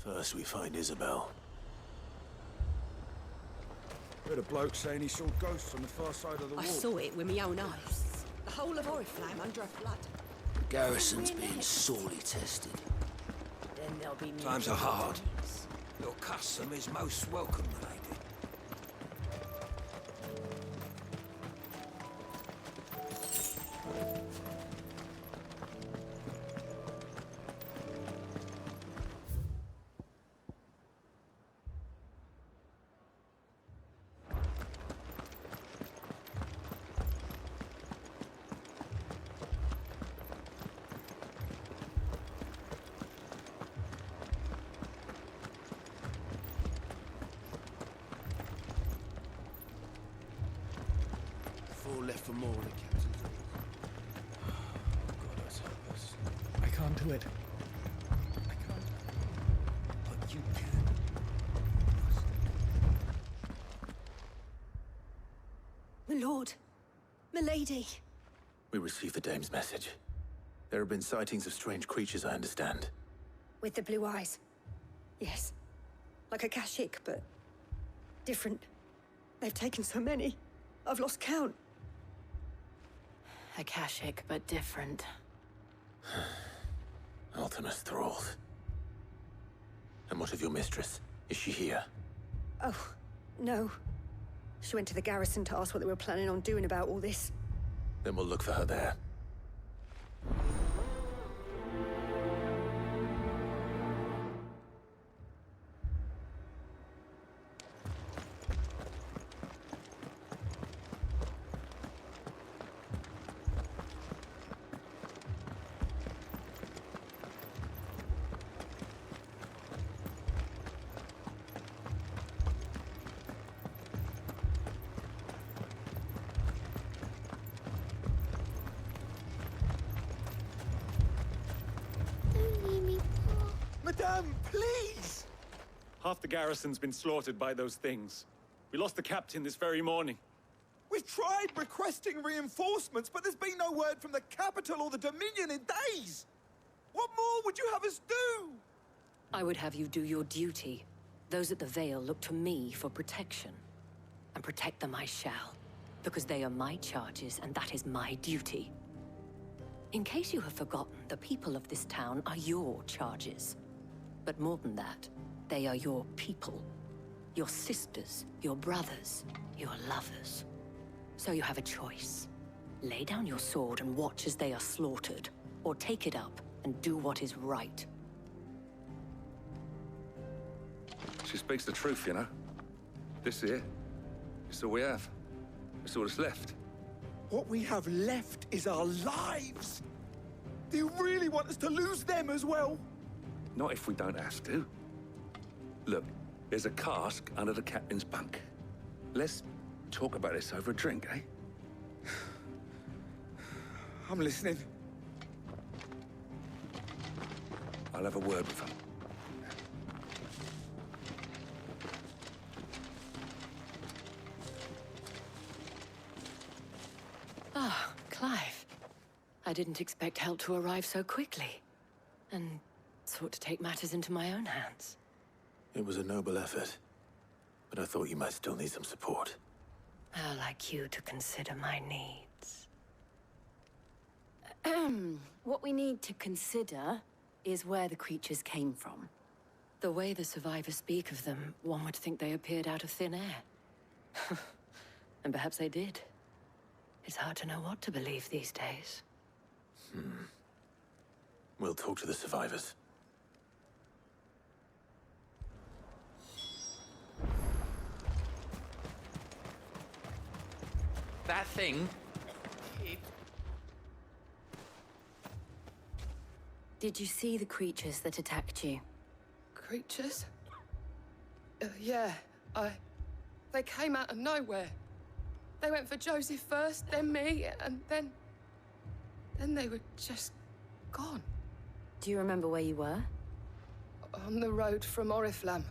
First we find Isabel. Heard a bloke saying he saw ghosts on the far side of the wall. I saw it with my own eyes. The whole of Oriflamme under a flood. The garrison's being sorely tested. Then there'll be Times are hard. Your custom is most welcome, lady. Four left for more of the captain's orders. God, help us. I can't do it. I can't. But you can. My lord, my lady. We received the dame's message. There have been sightings of strange creatures, I understand. With the blue eyes. Yes. Like a Kashik, but different. They've taken so many. I've lost count. A Kashik, but different. Ultimus thralls. And what of your mistress? Is she here? Oh, no. She went to the garrison to ask what they were planning on doing about all this. Then we'll look for her there. Madame, please! Half the garrison's been slaughtered by those things. We lost the captain this very morning. We've tried requesting reinforcements, but there's been no word from the capital or the Dominion in days! What more would you have us do? I would have you do your duty. Those at the Vale look to me for protection. And protect them I shall. Because they are my charges, and that is my duty. In case you have forgotten, the people of this town are your charges. But more than that, they are your people. Your sisters, your brothers, your lovers. So you have a choice. Lay down your sword and watch as they are slaughtered, or take it up and do what is right. She speaks the truth, you know. This here, it's all we have. It's all that's left. What we have left is our lives! Do you really want us to lose them as well? Not if we don't have to. Look, there's a cask under the captain's bunk. Let's talk about this over a drink, eh? I'm listening. I'll have a word with him. Ah, Clive. I didn't expect help to arrive so quickly. And sought to take matters into my own hands. It was a noble effort. But I thought you might still need some support. I'd like you to consider my needs. What we need to consider is where the creatures came from. The way the survivors speak of them, one would think they appeared out of thin air. And perhaps they did. It's hard to know what to believe these days. We'll talk to the survivors. That thing... Did you see the creatures that attacked you? Creatures? Yeah, they came out of nowhere. They went for Joseph first, then me, and then they were just gone. Do you remember where you were? On the road from Oriflamme.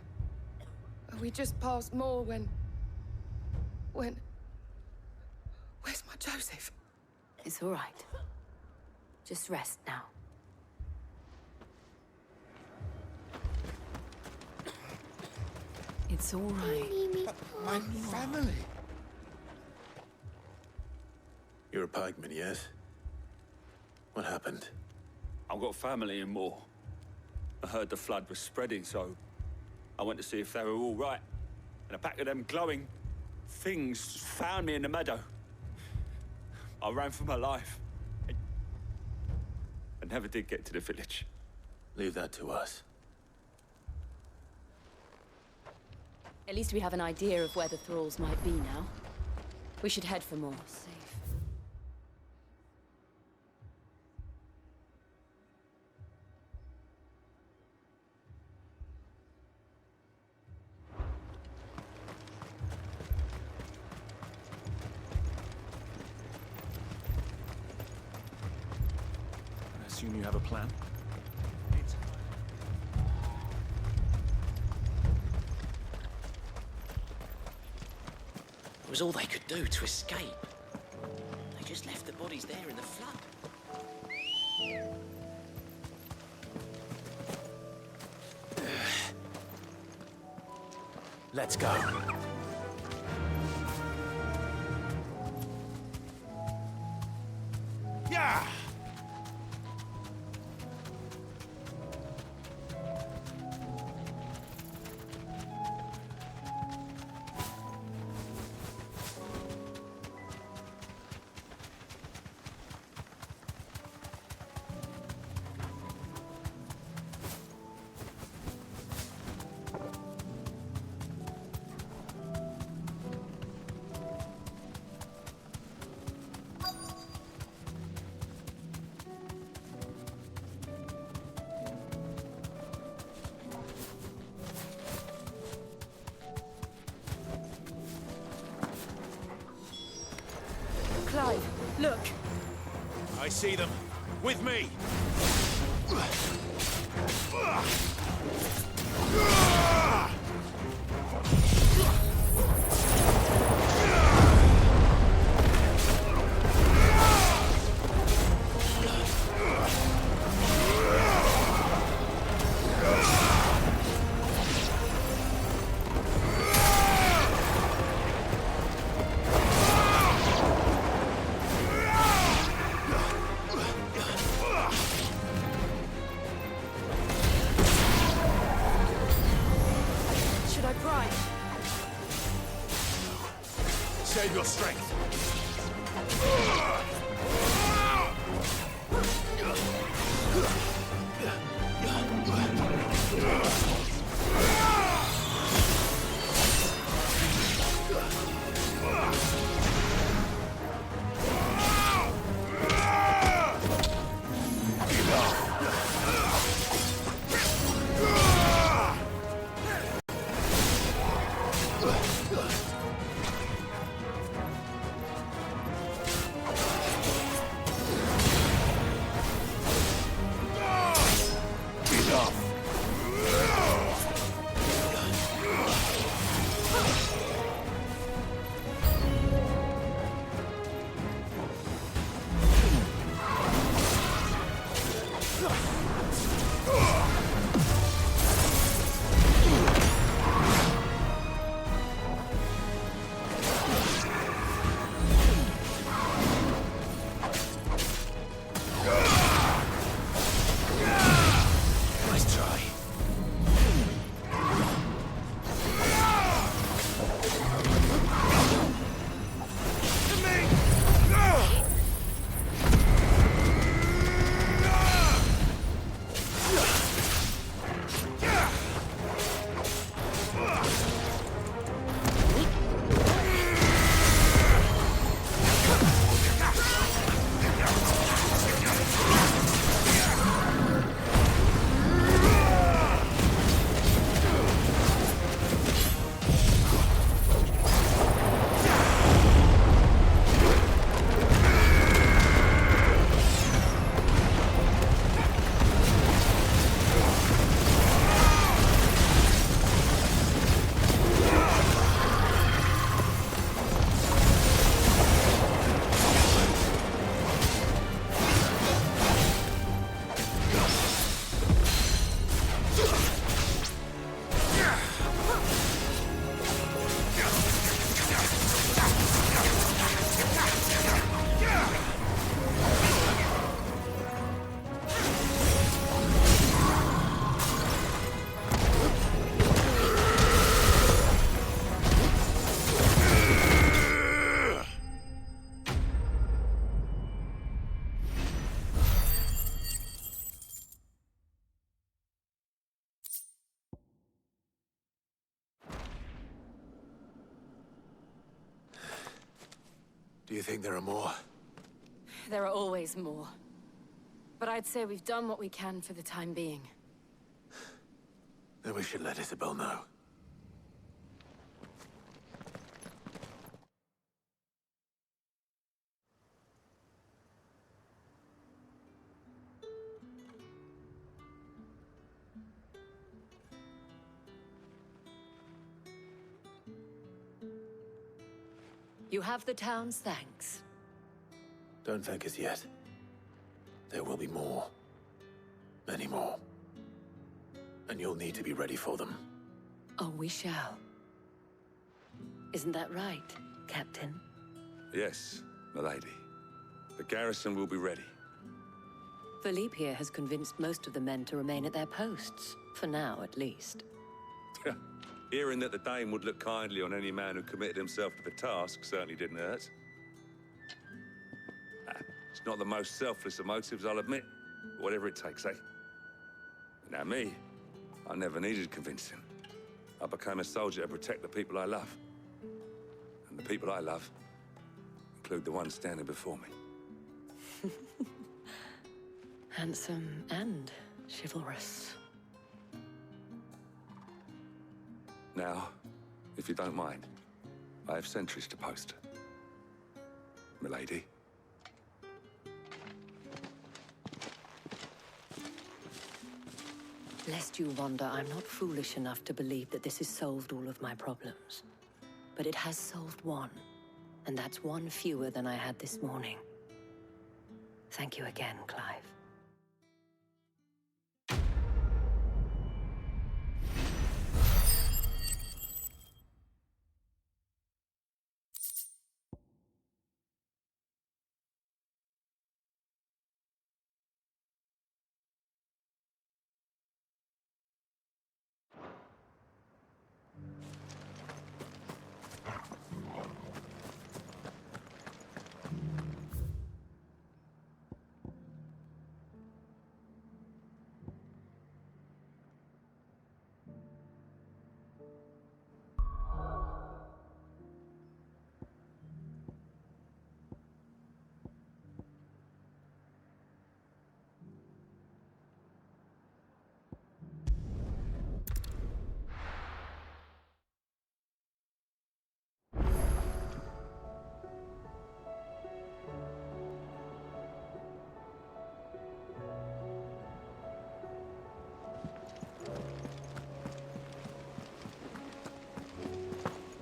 We just passed Moor when... Where's my Joseph? It's all right. Just rest now. It's all right. My family. You're a pikeman, yes? What happened? I've got family in Moor. I heard the flood was spreading, so I went to see if they were all right. And a pack of them glowing things found me in the meadow. I ran for my life. I never did get to the village. Leave that to us. At least we have an idea of where the thralls might be now. We should head for more. Safe. I assume you have a plan? It was all they could do to escape. They just left the bodies there in the flood. Let's go. Yeah! Clive, look. I see them. With me. Should I pry? Save your strength. Do you think there are more? There are always more. But I'd say we've done what we can for the time being. Then we should let Isabel know. You have the town's thanks. Don't thank us yet. There will be more. Many more. And you'll need to be ready for them. Oh, we shall. Isn't that right, Captain? Yes, milady. The garrison will be ready. Philippe here has convinced most of the men to remain at their posts. For now, at least. Hearing that the Dane would look kindly on any man who committed himself to the task certainly didn't hurt. It's not the most selfless of motives, I'll admit. Whatever it takes, eh? Now me, I never needed convincing. I became a soldier to protect the people I love. And the people I love include the ones standing before me. Handsome and chivalrous. Now, if you don't mind, I have sentries to post. Milady. Lest you wonder, I'm not foolish enough to believe that this has solved all of my problems. But it has solved one, and that's one fewer than I had this morning. Thank you again, Clive.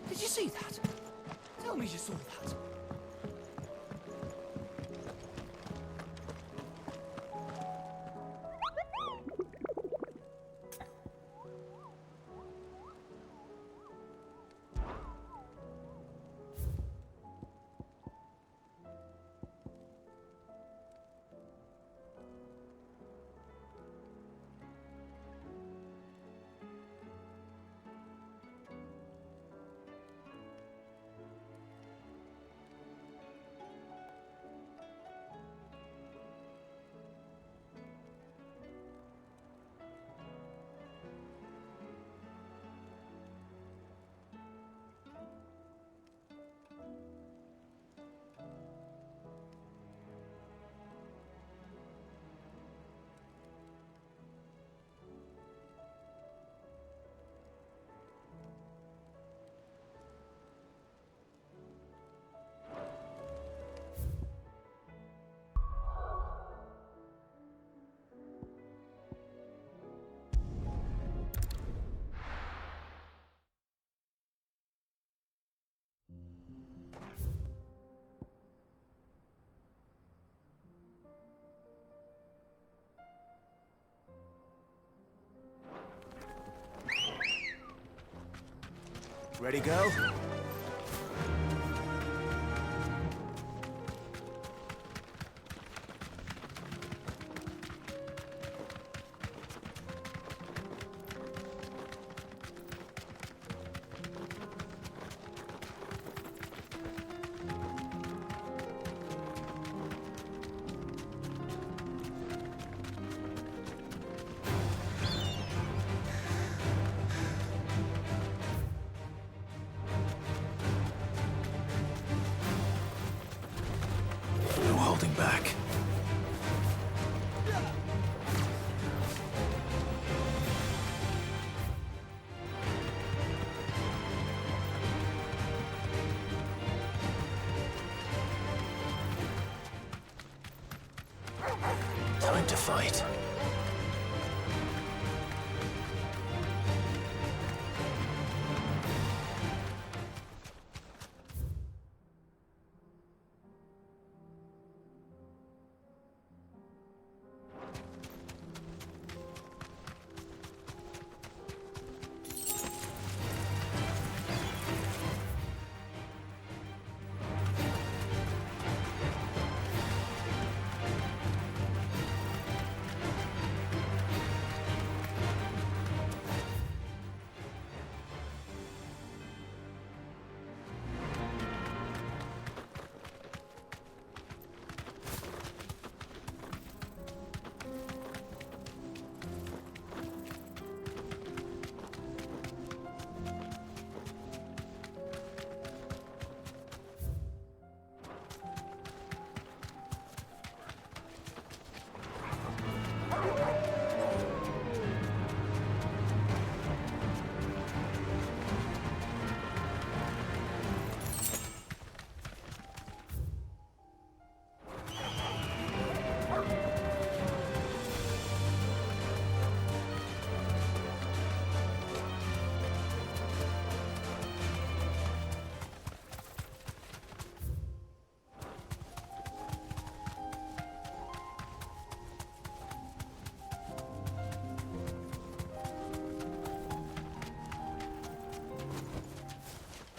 Did you see that? Tell me you saw that. Ready, go? back. Time to fight.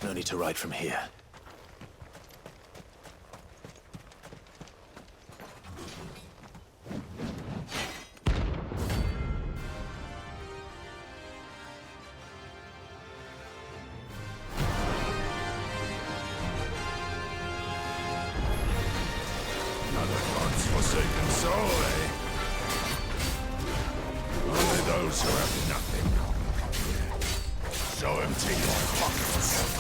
No need to ride from here. Another God's forsaken soul, eh? Only those who have nothing. So empty your pockets.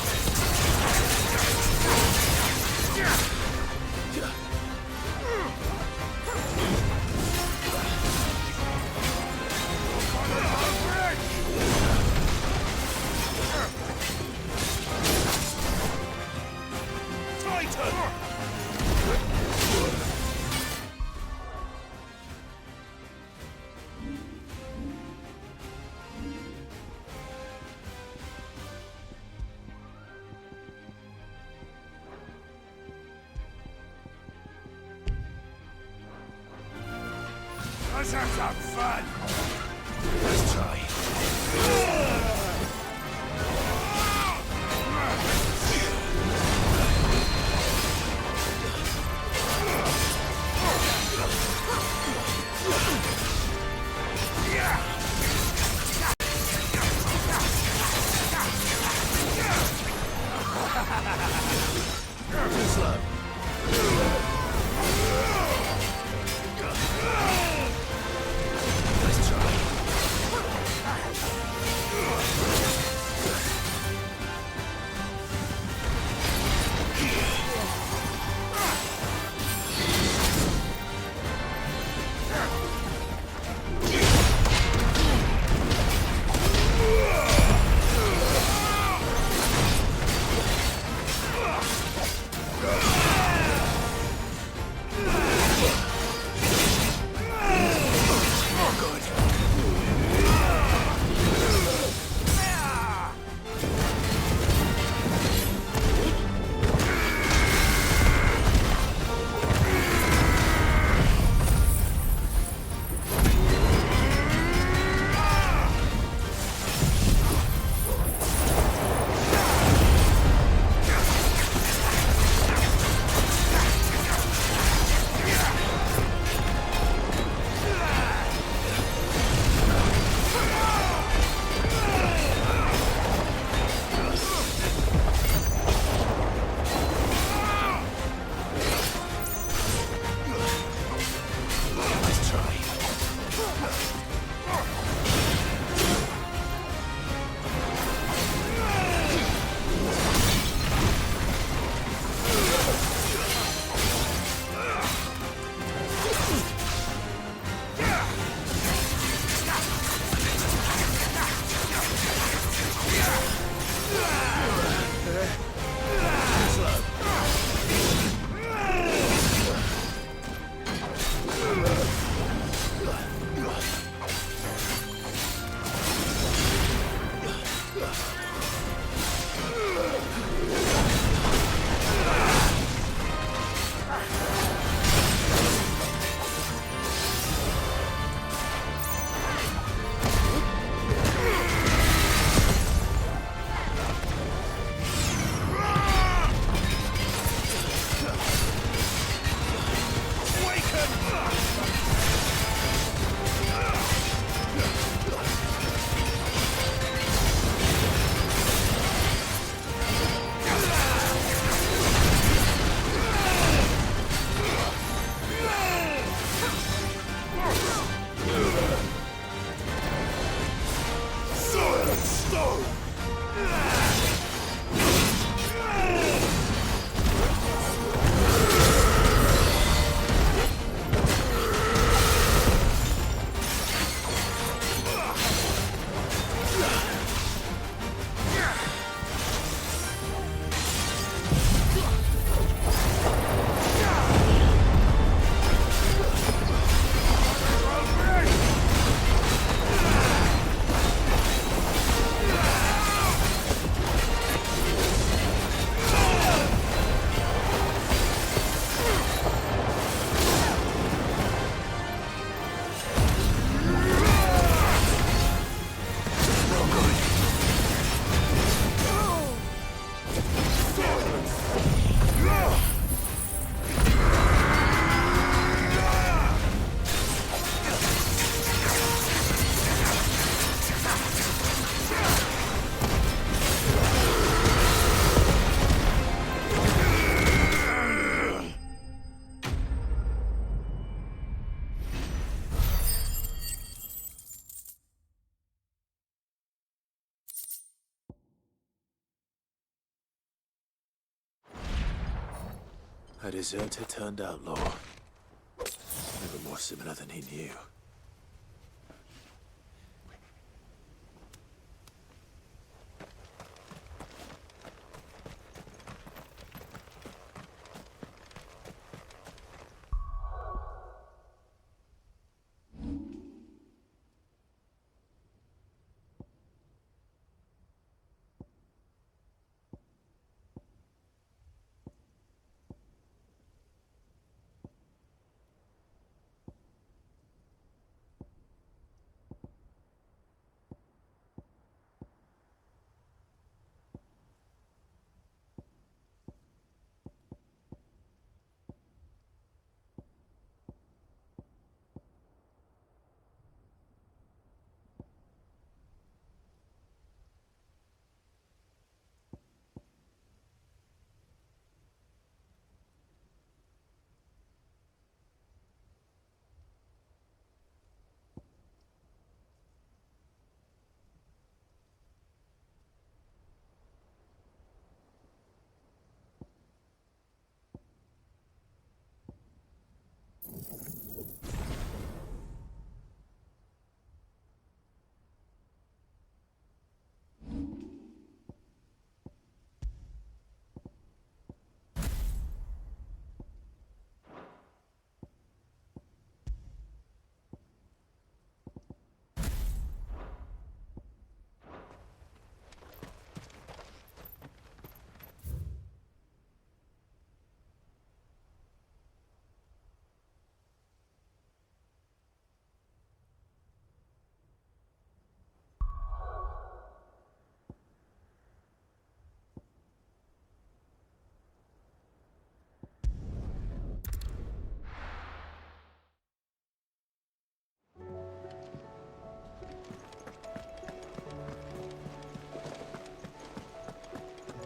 Let's have some fun! Let's try. A deserter turned outlaw. Never more similar than he knew.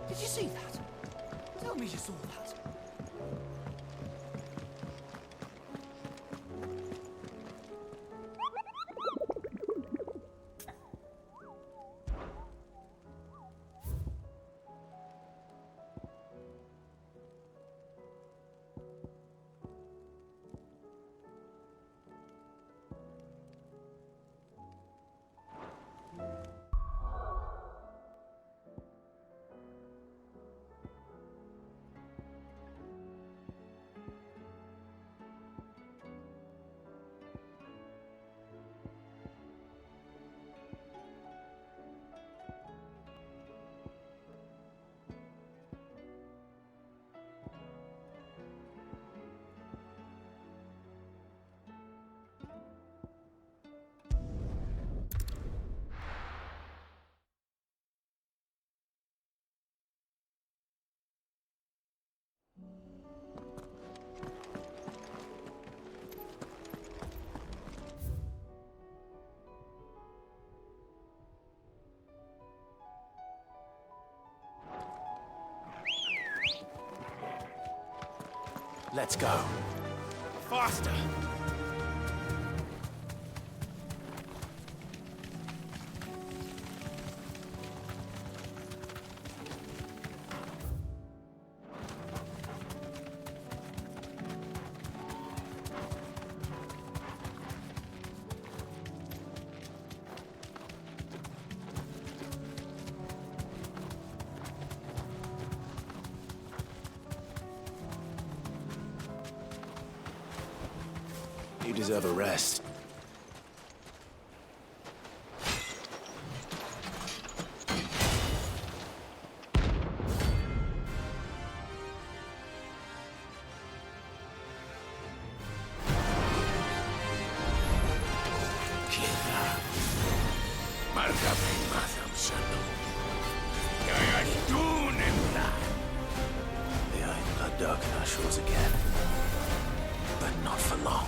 Did you see that? Tell me you saw that. Let's go. Faster! You deserve a rest. The Iron Blood darken our shores again, but not for long.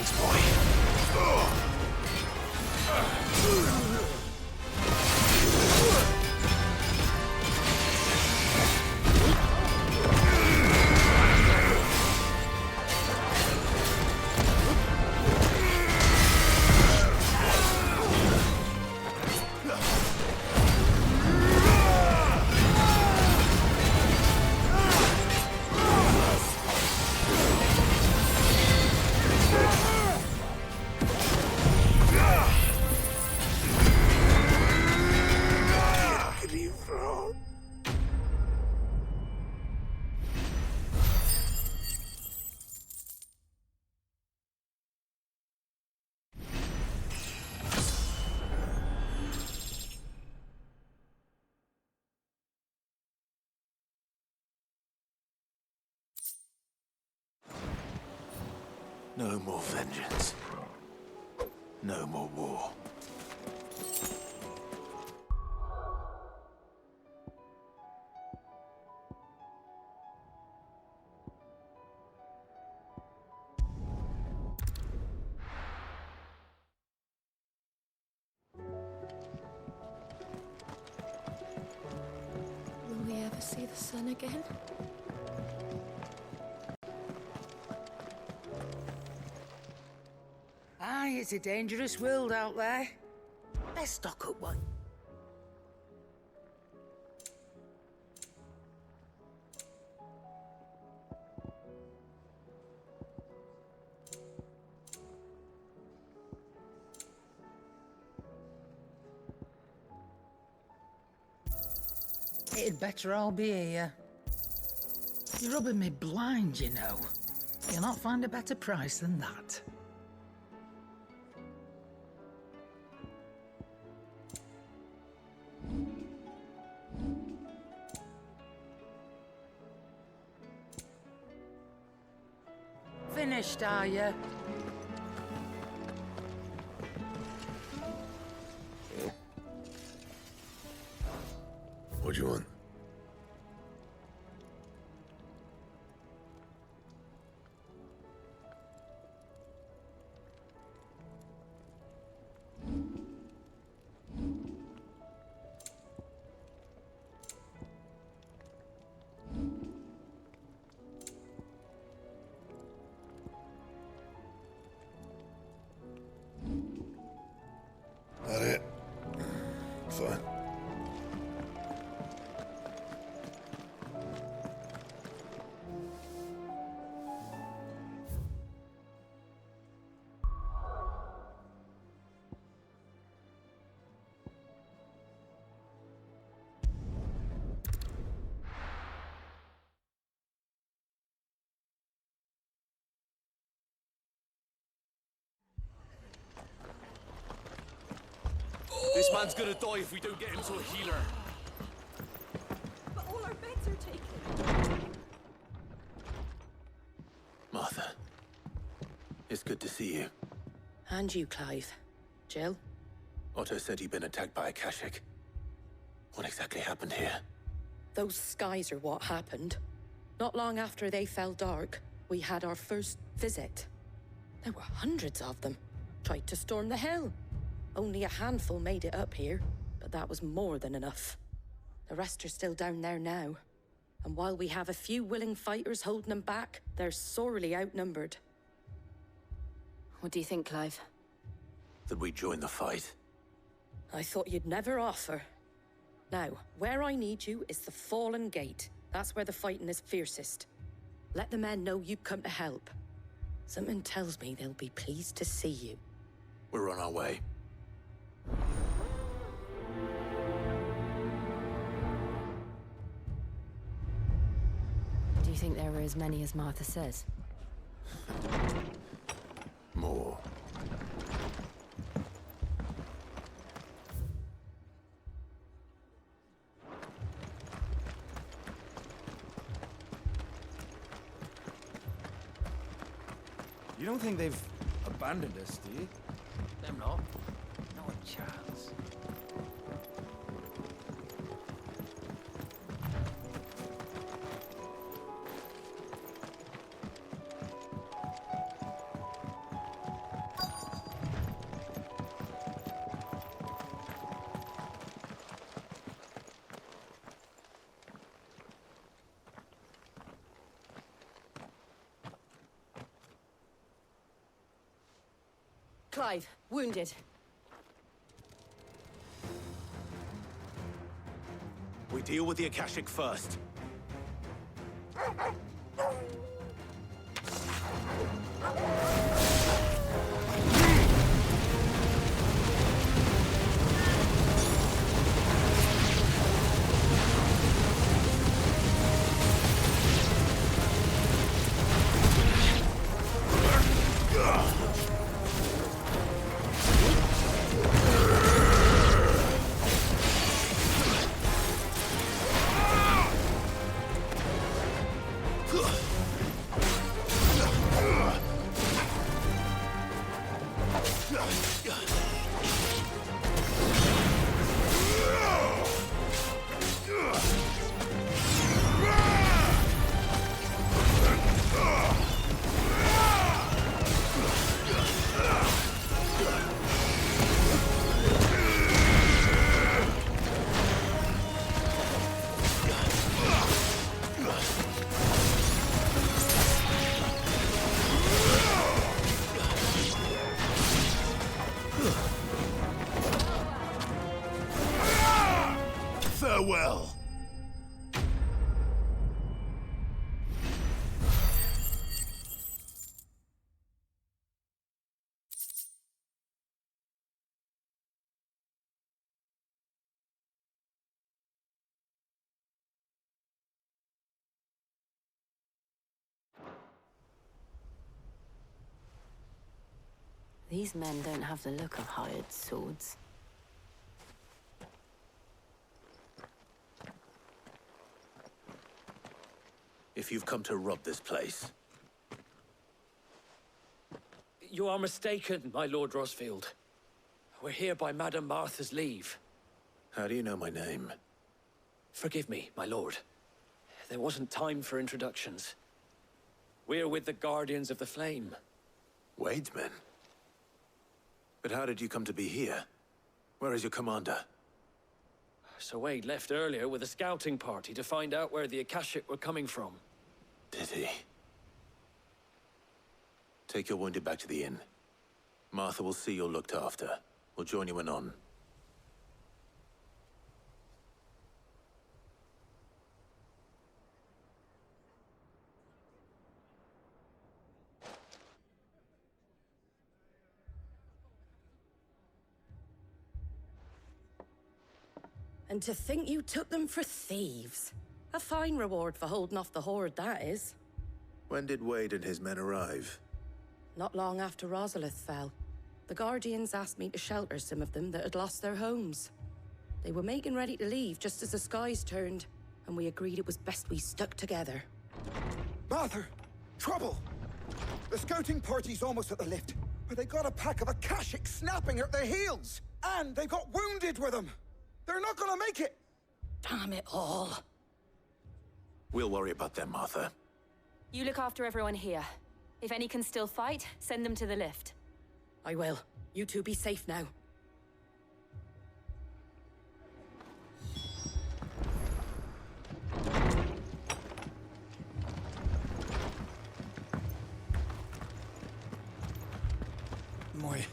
Thanks, boy. No more vengeance. No more war. Will we ever see the sun again? Aye, it's a dangerous world out there. Let's stock up one. It'd better all be here. You're rubbing me blind, you know. You'll not find a better price than that. Finished, are you? What do you want? That it? Fine. This man's gonna die if we don't get him to a healer. But all our beds are taken. Martha, it's good to see you. And you, Clive. Jill? Otto said you'd been attacked by a Kashik. What exactly happened here? Those skies are what happened. Not long after they fell dark, we had our first visit. There were hundreds of them. Tried to storm the hill. Only a handful made it up here, but that was more than enough. The rest are still down there now. And while we have a few willing fighters holding them back, they're sorely outnumbered. What do you think, Clive? That we join the fight? I thought you'd never offer. Now, where I need you is the Fallen Gate. That's where the fighting is fiercest. Let the men know you've come to help. Something tells me they'll be pleased to see you. We're on our way. Do you think there were as many as Martha says? More. You don't think they've abandoned us, do you? Them not. Not a chance. Clive, wounded. We deal with the Akashic first. Farewell. These men don't have the look of hired swords. If you've come to rob this place, You are mistaken, my Lord Rosfield. We're here by Madame Martha's leave. how do you know my name? Forgive me, my lord. There wasn't time for introductions. We're with the Guardians of the Flame. Wade's men? But how did you come to be here? Where is your commander? Sir Wade left earlier with a scouting party to find out where the Akashic were coming from. Did he? Take your wounded back to the inn. Martha will see you're looked after. We'll join you anon. And to think you took them for thieves. A fine reward for holding off the horde, that is. When did Wade and his men arrive? Not long after Rosalith fell. The Guardians asked me to shelter some of them that had lost their homes. They were making ready to leave just as the skies turned, and we agreed it was best we stuck together. Martha! Trouble! The scouting party's almost at the lift, but they got a pack of Akashic snapping at their heels! And they got wounded with them! They're not gonna make it! Damn it all. We'll worry about them, Martha. You look after everyone here. If any can still fight, send them to the lift. I will. You two be safe now. My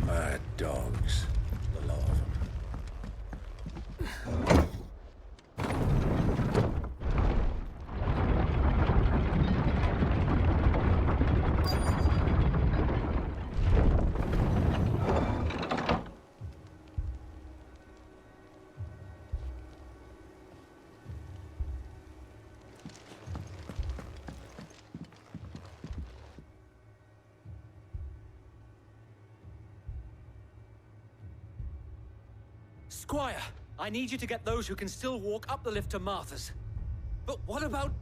Mad dogs. The lot of them. Squire, I need you to get those who can still walk up the lift to Martha's. But what about...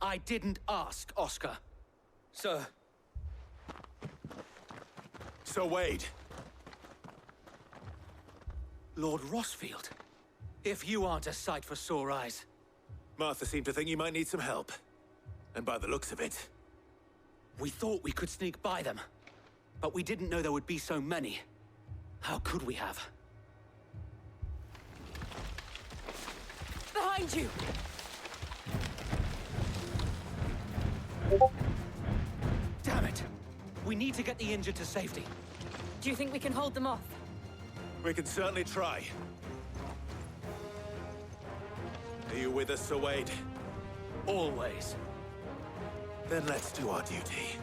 I didn't ask, Oscar. Sir. Sir Wade. Lord Rosfield. If you aren't a sight for sore eyes. Martha seemed to think you might need some help. And by the looks of it... We thought we could sneak by them. But we didn't know there would be so many. How could we have? Behind you! Damn it! We need to get the injured to safety. Do you think we can hold them off? We can certainly try. Are you with us, Sir Wade? Always. Then let's do our duty.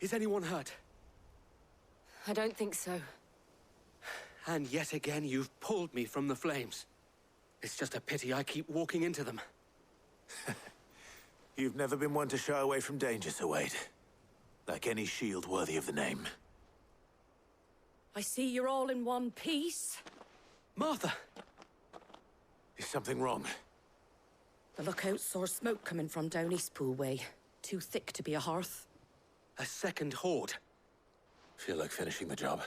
Is anyone hurt? I don't think so. And yet again, you've pulled me from the flames. It's just a pity I keep walking into them. You've never been one to shy away from danger, Sir Wade. Like any shield worthy of the name. I see you're all in one piece. Martha! Is something wrong? The lookout saw smoke coming from down Eastpool way. Too thick to be a hearth. A second horde. Feel like finishing the job?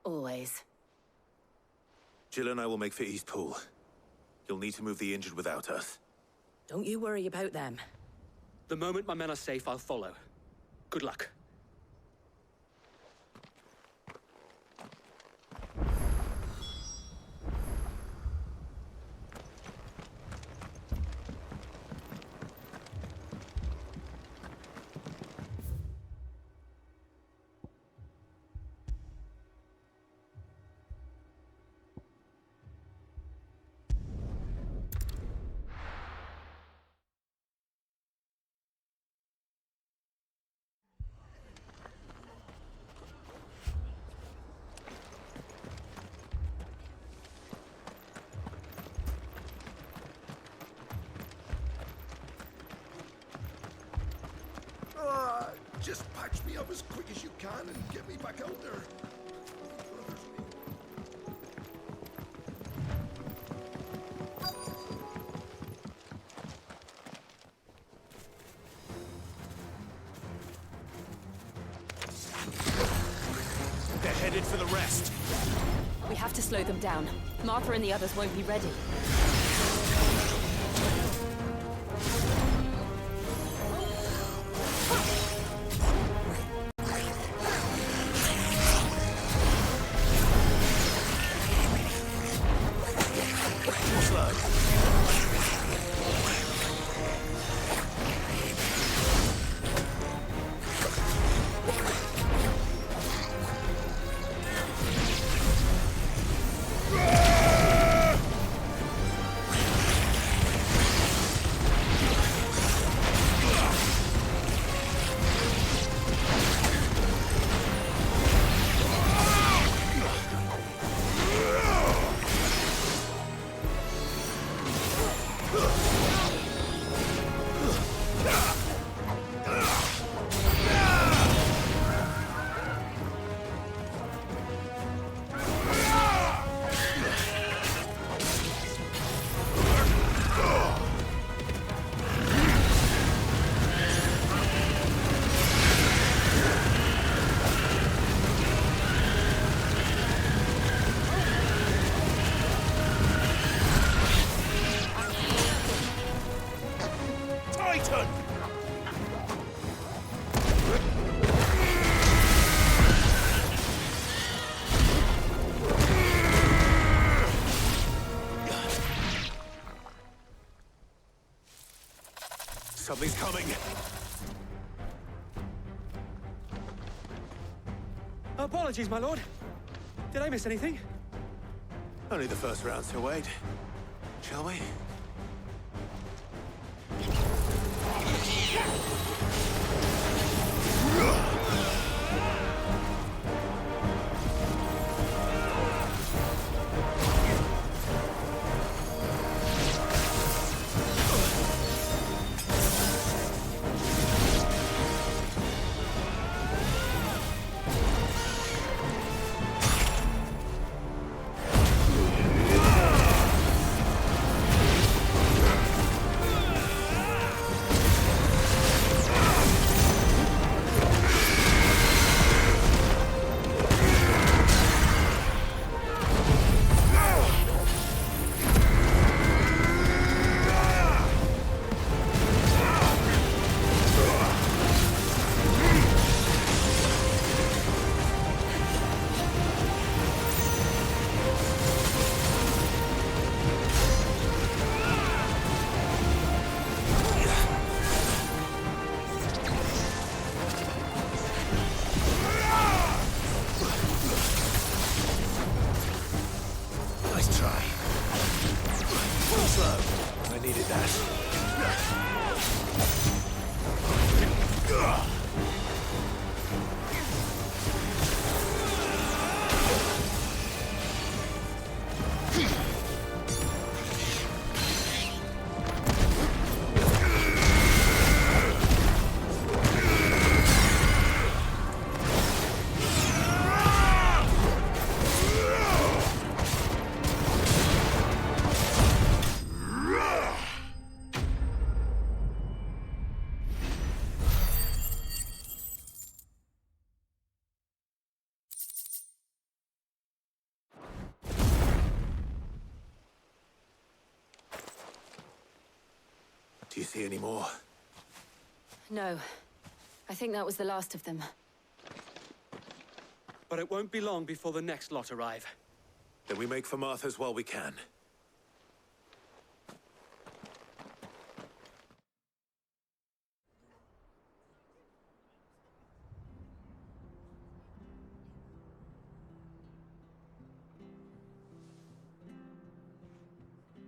Always. Jill and I will make for Eastpool. You'll need to move the injured without us. Don't you worry about them. The moment my men are safe, I'll follow. Good luck. Just patch me up as quick as you can and get me back out there. They're headed for the rest. We have to slow them down. Martha and the others won't be ready. Something's coming. Apologies, my lord. Did I miss anything? Only the first round to wait. Shall we? Do you see any more? No. I think that was the last of them. But it won't be long before the next lot arrive. Then we make for Martha's while we can.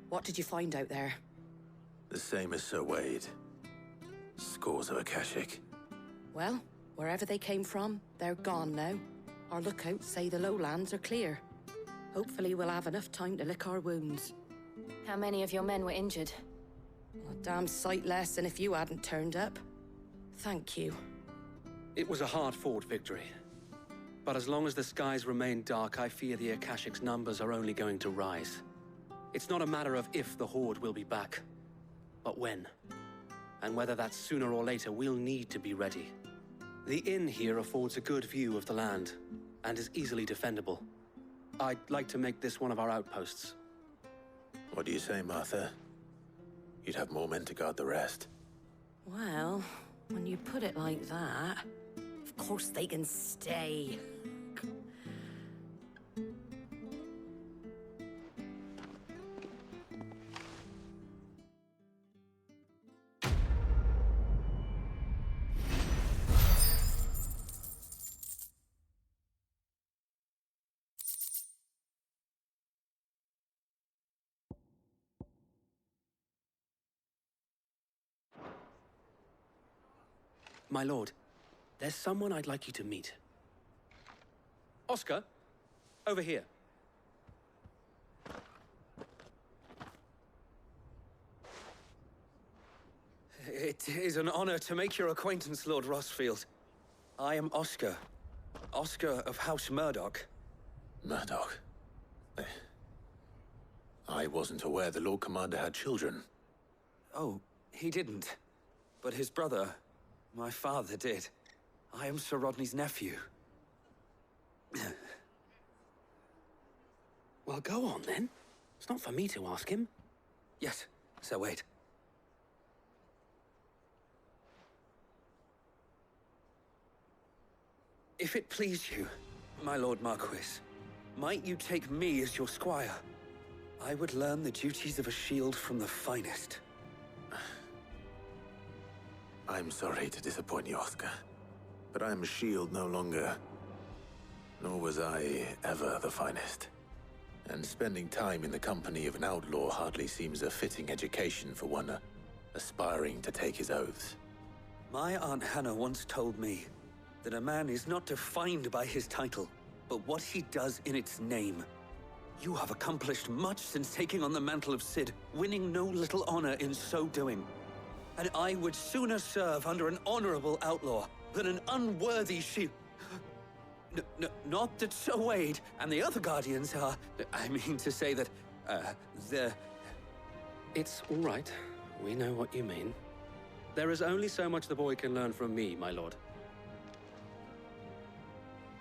What did you find out there? The same as Sir Wade. Scores of Akashic. Well, wherever they came from, they're gone now. Our lookouts say the lowlands are clear. Hopefully we'll have enough time to lick our wounds. How many of your men were injured? A damn sight less than if you hadn't turned up. Thank you. It was a hard-fought victory. But as long as the skies remain dark, I fear the Akashic's numbers are only going to rise. It's not a matter of if the Horde will be back, but when. And whether that's sooner or later, we'll need to be ready. The inn here affords a good view of the land, and is easily defendable. I'd like to make this one of our outposts. What do you say, Martha? You'd have more men to guard the rest. Well, when you put it like that, of course they can stay. My lord, there's someone I'd like you to meet. Oscar, over here. It is an honor to make your acquaintance, Lord Rossfield. I am Oscar. Oscar of House Murdoch. Murdoch? I wasn't aware the Lord Commander had children. Oh, he didn't. But his brother, my father, did. I am Sir Rodney's nephew. Well, go on, then. It's not for me to ask him. Yes, so wait. If it please you, my Lord Marquis, might you take me as your squire? I would learn the duties of a shield from the finest. I'm sorry to disappoint you, Oscar, but I am a shield no longer. Nor was I ever the finest. And spending time in the company of an outlaw hardly seems a fitting education for one aspiring to take his oaths. My Aunt Hannah once told me that a man is not defined by his title, but what he does in its name. You have accomplished much since taking on the mantle of Cid, winning no little honor in so doing. And I would sooner serve under an honorable outlaw than an unworthy shield. Not that Sir Wade and the other Guardians are... I mean to say that, they're... It's all right. We know what you mean. There is only so much the boy can learn from me, my lord.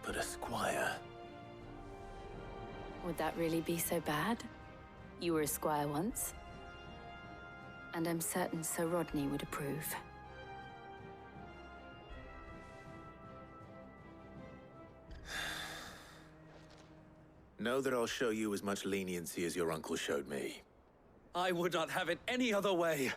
But a squire... Would that really be so bad? You were a squire once. And I'm certain Sir Rodney would approve. Know that I'll show you as much leniency as your uncle showed me. I would not have it any other way.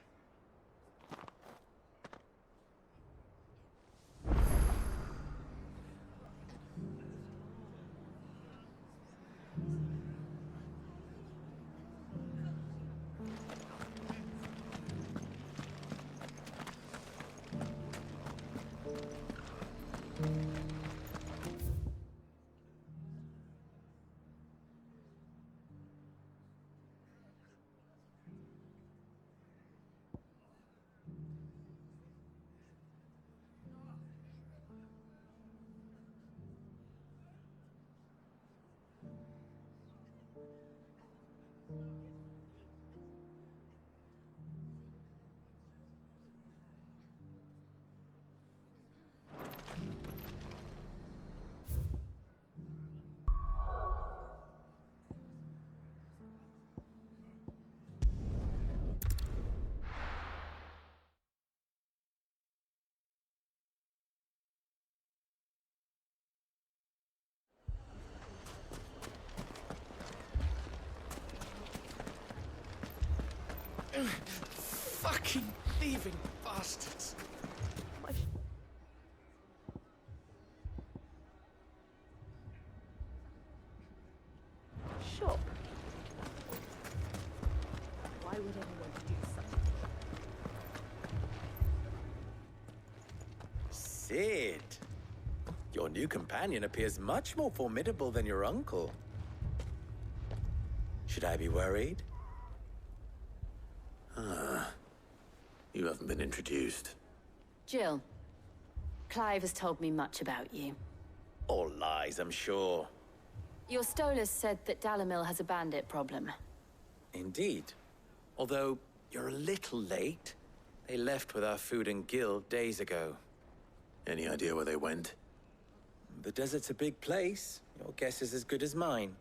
Fucking thieving bastards. Shop. Why would anyone do such a Cid. Your new companion appears much more formidable than your uncle. Should I be worried? Ah. You haven't been introduced. Jill, Clive has told me much about you. All lies, I'm sure. Your Stolas said that Dalamil has a bandit problem. Indeed. Although, you're a little late. They left with our food and guild days ago. Any idea where they went? The desert's a big place. Your guess is as good as mine.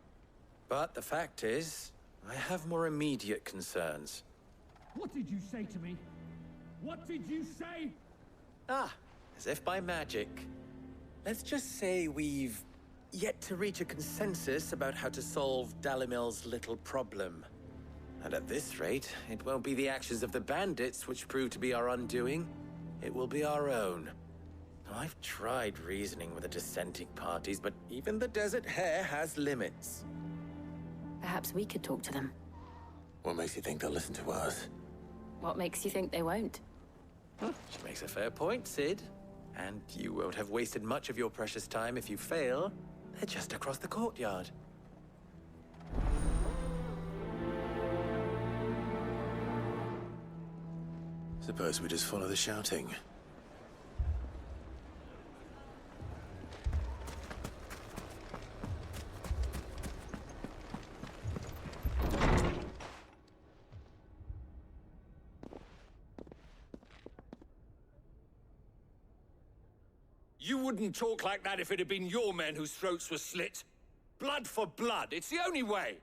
But the fact is, I have more immediate concerns. What did you say to me? What did you say? Ah, as if by magic. Let's just say we've yet to reach a consensus about how to solve Dalimil's little problem. And at this rate, it won't be the actions of the bandits which prove to be our undoing. It will be our own. I've tried reasoning with the dissenting parties, but even the Desert Hare has limits. Perhaps we could talk to them. What makes you think they'll listen to us? What makes you think they won't? She makes a fair point, Sid. And you won't have wasted much of your precious time if you fail. They're just across the courtyard. Suppose we just follow the shouting. You wouldn't talk like that if it had been your men whose throats were slit. Blood for blood, it's the only way.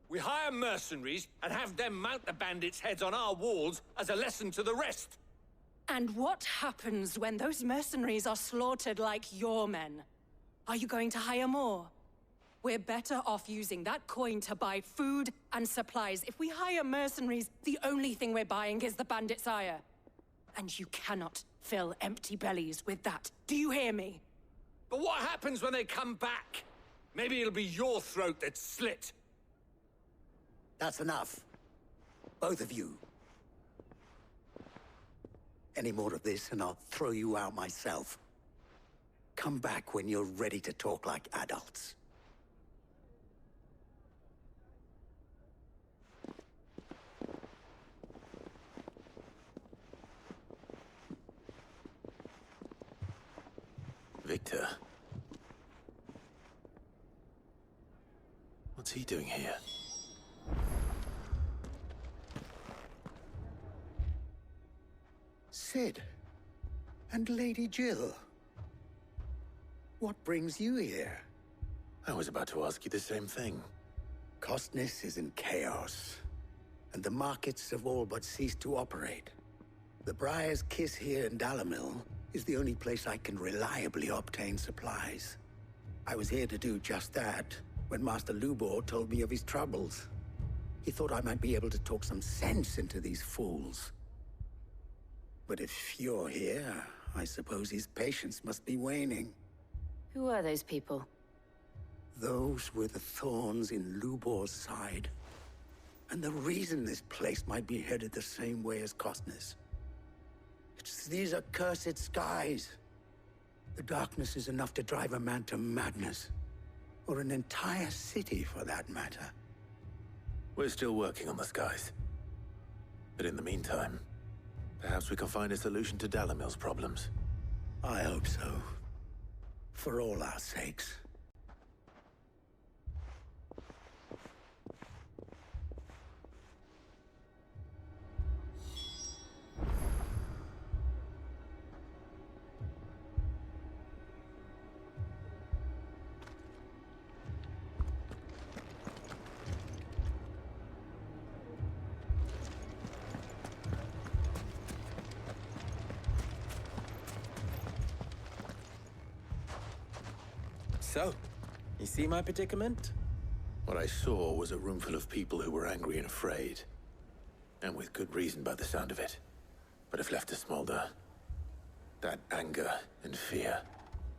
We hire mercenaries and have them mount the bandits' heads on our walls as a lesson to the rest. And what happens when those mercenaries are slaughtered like your men? Are you going to hire more? We're better off using that coin to buy food and supplies. If we hire mercenaries, the only thing we're buying is the bandits' ire. And you cannot fill empty bellies with that. Do you hear me? But what happens when they come back? Maybe it'll be your throat that's slit. That's enough. Both of you. Any more of this and I'll throw you out myself. Come back when you're ready to talk like adults. Victor. What's he doing here? Sid. And Lady Jill. What brings you here? I was about to ask you the same thing. Costness is in chaos, and the markets have all but ceased to operate. The Briar's Kiss here in Dalamil is the only place I can reliably obtain supplies. I was here to do just that when Master Lubor told me of his troubles. He thought I might be able to talk some sense into these fools. But if you're here, I suppose his patience must be waning. Who are those people? Those were the thorns in Lubor's side. And the reason this place might be headed the same way as Costness. It's these accursed skies. The darkness is enough to drive a man to madness. Or an entire city, for that matter. We're still working on the skies. But in the meantime, perhaps we can find a solution to Dalamil's problems. I hope so. For all our sakes. So, you see my predicament? What I saw was a room full of people who were angry and afraid. And with good reason by the sound of it. But if left to smolder, that anger and fear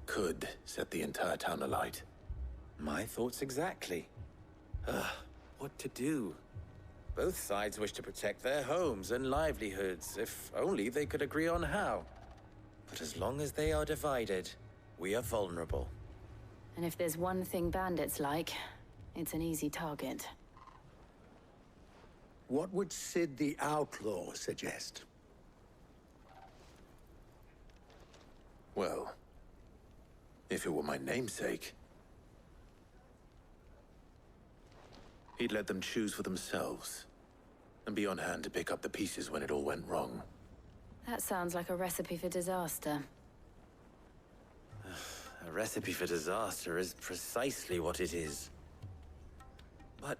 could set the entire town alight. My thoughts exactly. What to do? Both sides wish to protect their homes and livelihoods, if only they could agree on how. But as long as they are divided, we are vulnerable. And if there's one thing bandits like, it's an easy target. What would Sid the Outlaw suggest? Well, if it were my namesake, he'd let them choose for themselves and be on hand to pick up the pieces when it all went wrong. That sounds like a recipe for disaster. A recipe for disaster is precisely what it is. But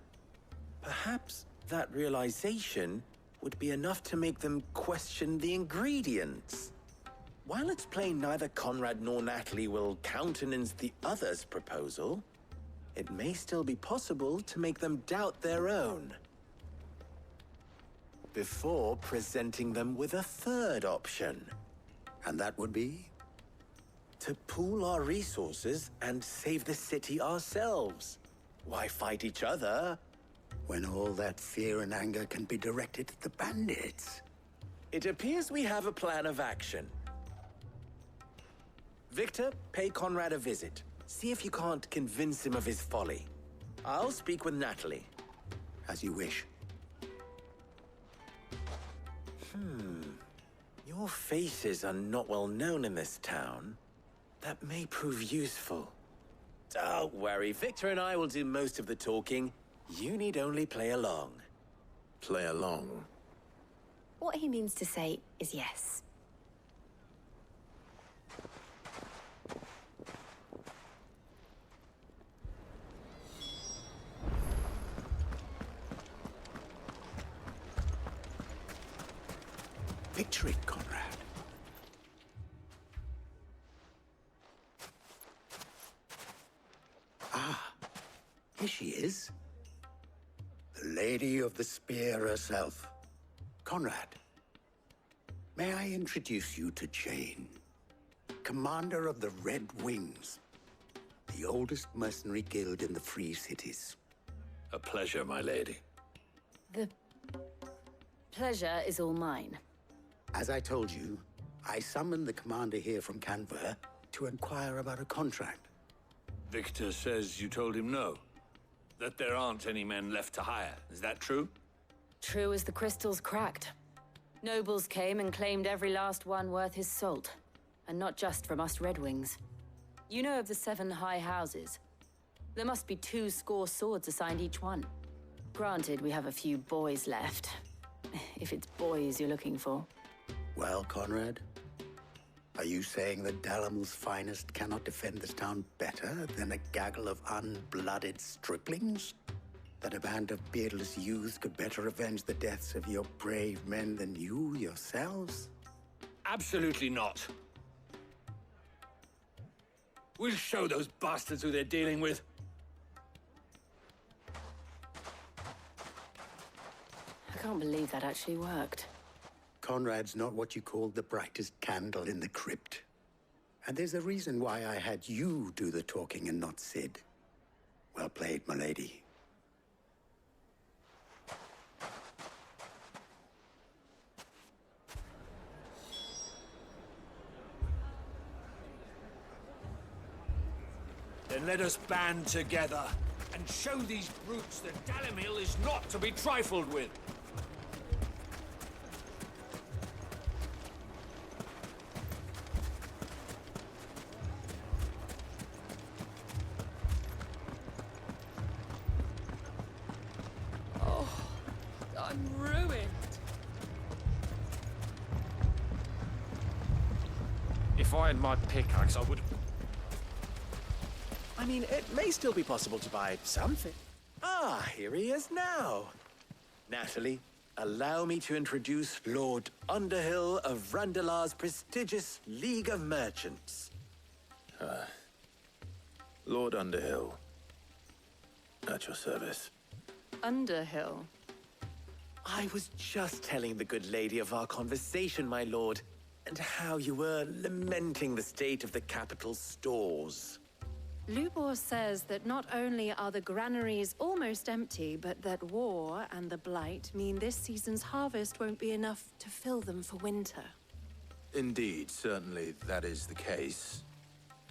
perhaps that realization would be enough to make them question the ingredients. While it's plain neither Conrad nor Natalie will countenance the other's proposal, it may still be possible to make them doubt their own. Before presenting them with a third option. And that would be? To pool our resources and save the city ourselves. Why fight each other? When all that fear and anger can be directed at the bandits. It appears we have a plan of action. Victor, pay Conrad a visit. See if you can't convince him of his folly. I'll speak with Natalie. As you wish. Your faces are not well known in this town. That may prove useful. Don't worry, Victor and I will do most of the talking. You need only play along. Play along? What he means to say is yes. Picture it, Conrad. Ah, here she is. The Lady of the Spear herself. Conrad, may I introduce you to Jane, commander of the Red Wings, the oldest mercenary guild in the Free Cities. A pleasure, my lady. The pleasure is all mine. As I told you, I summoned the commander here from Canver to inquire about a contract. Victor says you told him no. That there aren't any men left to hire. Is that true? True as the crystals cracked. Nobles came and claimed every last one worth his salt. And not just from us Red Wings. You know of the 7 high houses. There must be 2 swords assigned each one. Granted, we have a few boys left. If it's boys you're looking for. Well, Conrad, are you saying that Dalamil's finest cannot defend this town better than a gaggle of unblooded striplings? That a band of beardless youths could better avenge the deaths of your brave men than you yourselves? Absolutely not. We'll show those bastards who they're dealing with. I can't believe that actually worked. Conrad's not what you call the brightest candle in the crypt. And there's a reason why I had you do the talking and not Sid. Well played, my lady. Then let us band together and show these brutes that Dalimil is not to be trifled with. I'm ruined. If I had my pickaxe, I would... I mean, it may still be possible to buy something. Ah, here he is now. Natalie, allow me to introduce Lord Underhill of Randalar's prestigious League of Merchants. Lord Underhill. At your service. Underhill? I was just telling the good lady of our conversation, my lord, and how you were lamenting the state of the capital's stores. Lubor says that not only are the granaries almost empty, but that war and the Blight mean this season's harvest won't be enough to fill them for winter. Indeed, certainly that is the case.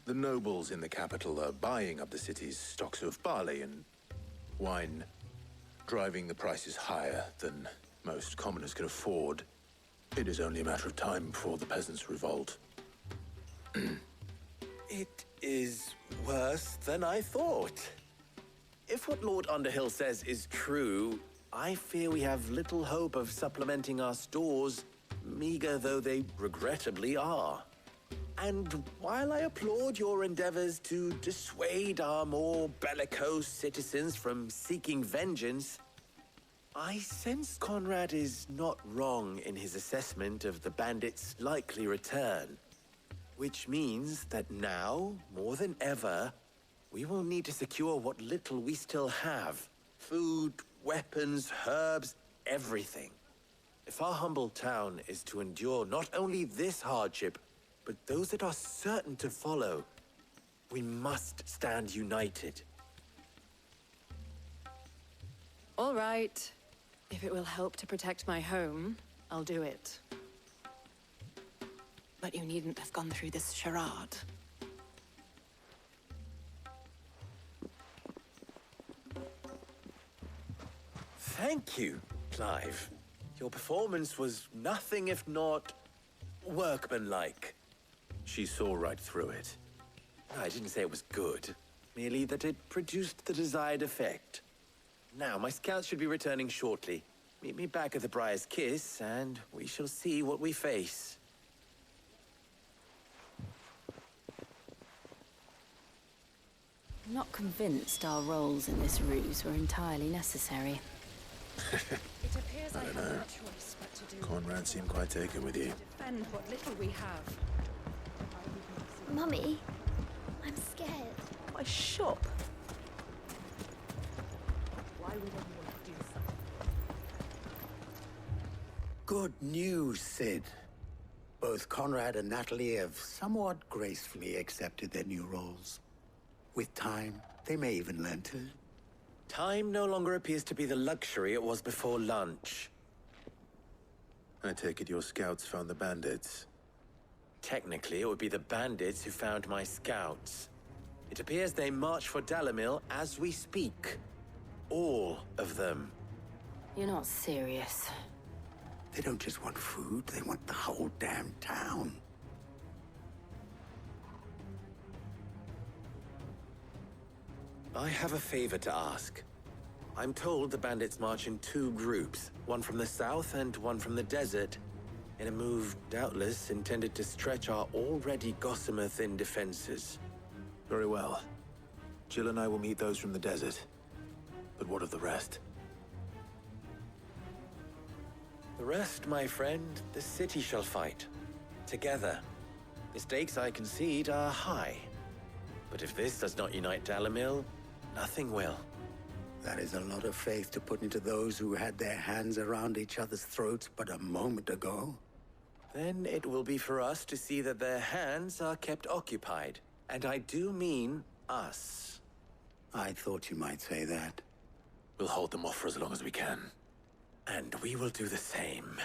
The nobles in the capital are buying up the city's stocks of barley and wine, driving the prices higher than most commoners can afford. It is only a matter of time before the peasants revolt. It is worse than I thought. If what Lord Underhill says is true, I fear we have little hope of supplementing our stores, meager though they regrettably are. And while I applaud your endeavors to dissuade our more bellicose citizens from seeking vengeance, I sense Conrad is not wrong in his assessment of the bandits' likely return. Which means that now, more than ever, we will need to secure what little we still have. Food, weapons, herbs, everything. If our humble town is to endure not only this hardship, but those that are certain to follow, we must stand united. All right. If it will help to protect my home, I'll do it. But you needn't have gone through this charade. Thank you, Clive. Your performance was nothing if not workmanlike. She saw right through it. I didn't say it was good, merely that it produced the desired effect. Now, my scouts should be returning shortly. Meet me back at the Briar's Kiss, and we shall see what we face. I'm not convinced our roles in this ruse were entirely necessary. It appears I have no choice but to do. Conrad seemed quite taken with you. Defend what little we have. Mummy, I'm scared. My shop. Why would anyone do something? Good news, Sid. Both Conrad and Natalie have somewhat gracefully accepted their new roles. With time, they may even learn to. Time no longer appears to be the luxury it was before lunch. I take it your scouts found the bandits. Technically, it would be the bandits who found my scouts. It appears they march for Dalimil as we speak. All of them. You're not serious. They don't just want food, they want the whole damn town. I have a favor to ask. I'm told the bandits march in two groups, one from the south and one from the desert, in a move doubtless intended to stretch our already gossamer-thin defenses. Very well. Jill and I will meet those from the desert. But what of the rest? The rest, my friend, the city shall fight. Together. The stakes, I concede, are high. But if this does not unite Dalimil, nothing will. That is a lot of faith to put into those who had their hands around each other's throats but a moment ago. Then it will be for us to see that their hands are kept occupied. And I do mean us. I thought you might say that. We'll hold them off for as long as we can. And we will do the same.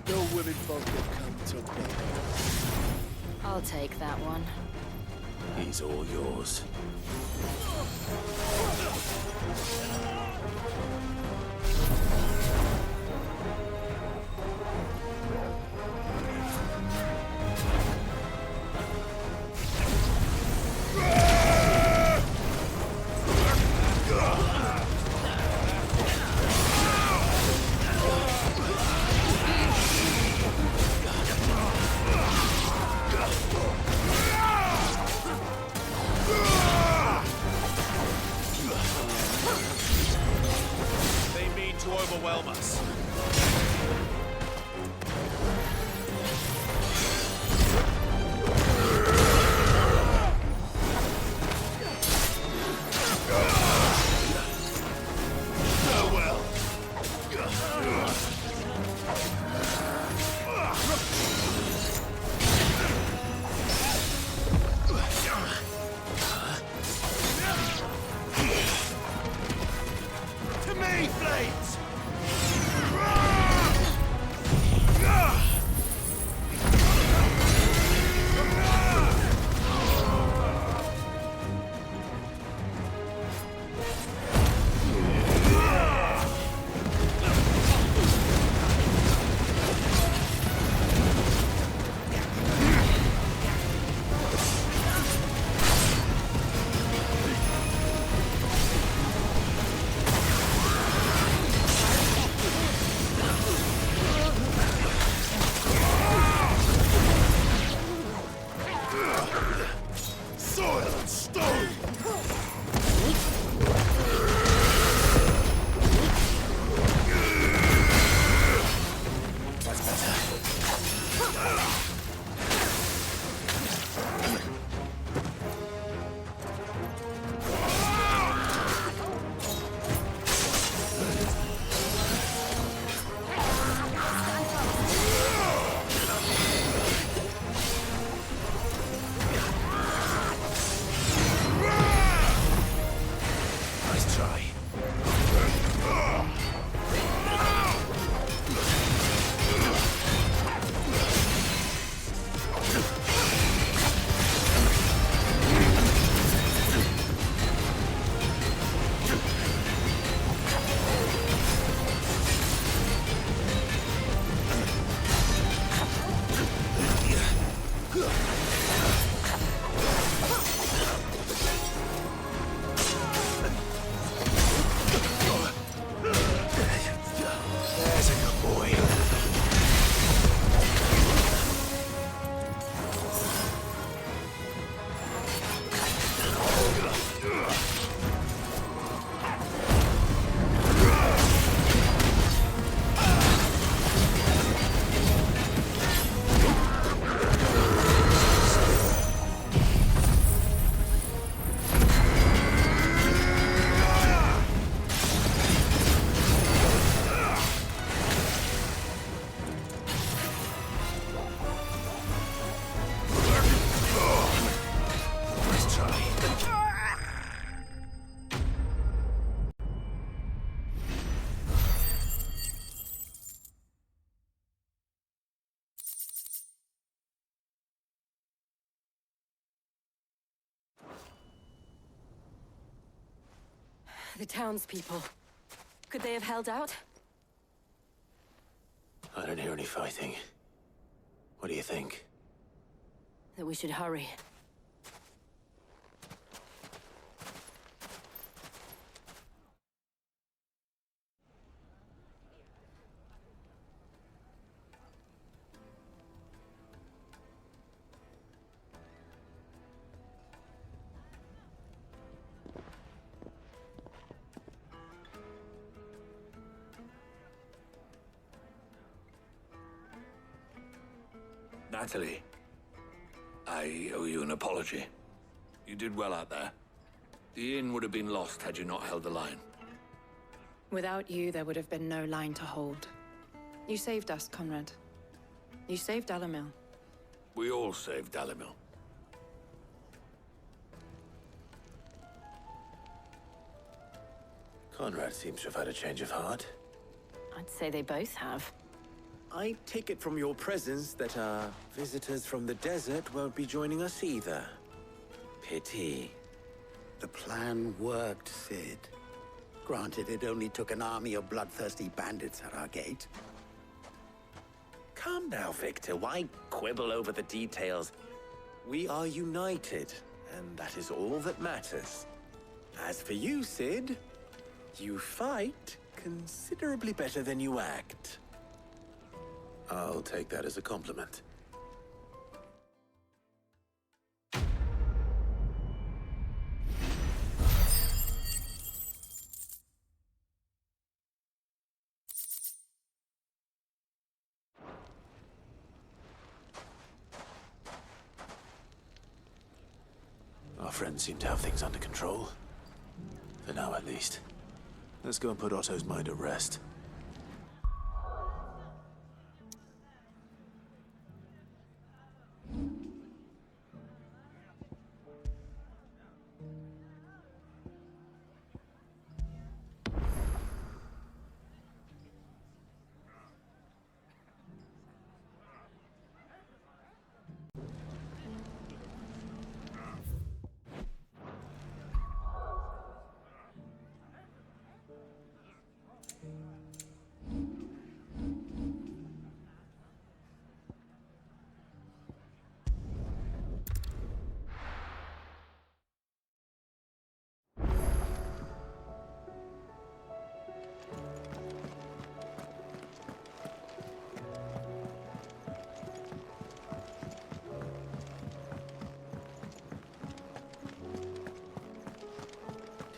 No women folk have come to me. I'll take that one. He's all yours. The townspeople. Could they have held out? I don't hear any fighting. What do you think? That we should hurry. Natalie, I owe you an apology. You did well out there. The inn would have been lost had you not held the line. Without you, there would have been no line to hold. You saved us, Conrad. You saved Dalimil. We all saved Dalimil. Conrad seems to have had a change of heart. I'd say they both have. I take it from your presence that our visitors from the desert won't be joining us either. Pity. The plan worked, Sid. Granted, it only took an army of bloodthirsty bandits at our gate. Calm now, Victor. Why quibble over the details? We are united, and that is all that matters. As for you, Sid, you fight considerably better than you act. I'll take that as a compliment. Our friends seem to have things under control. For now, at least. Let's go and put Otto's mind at rest.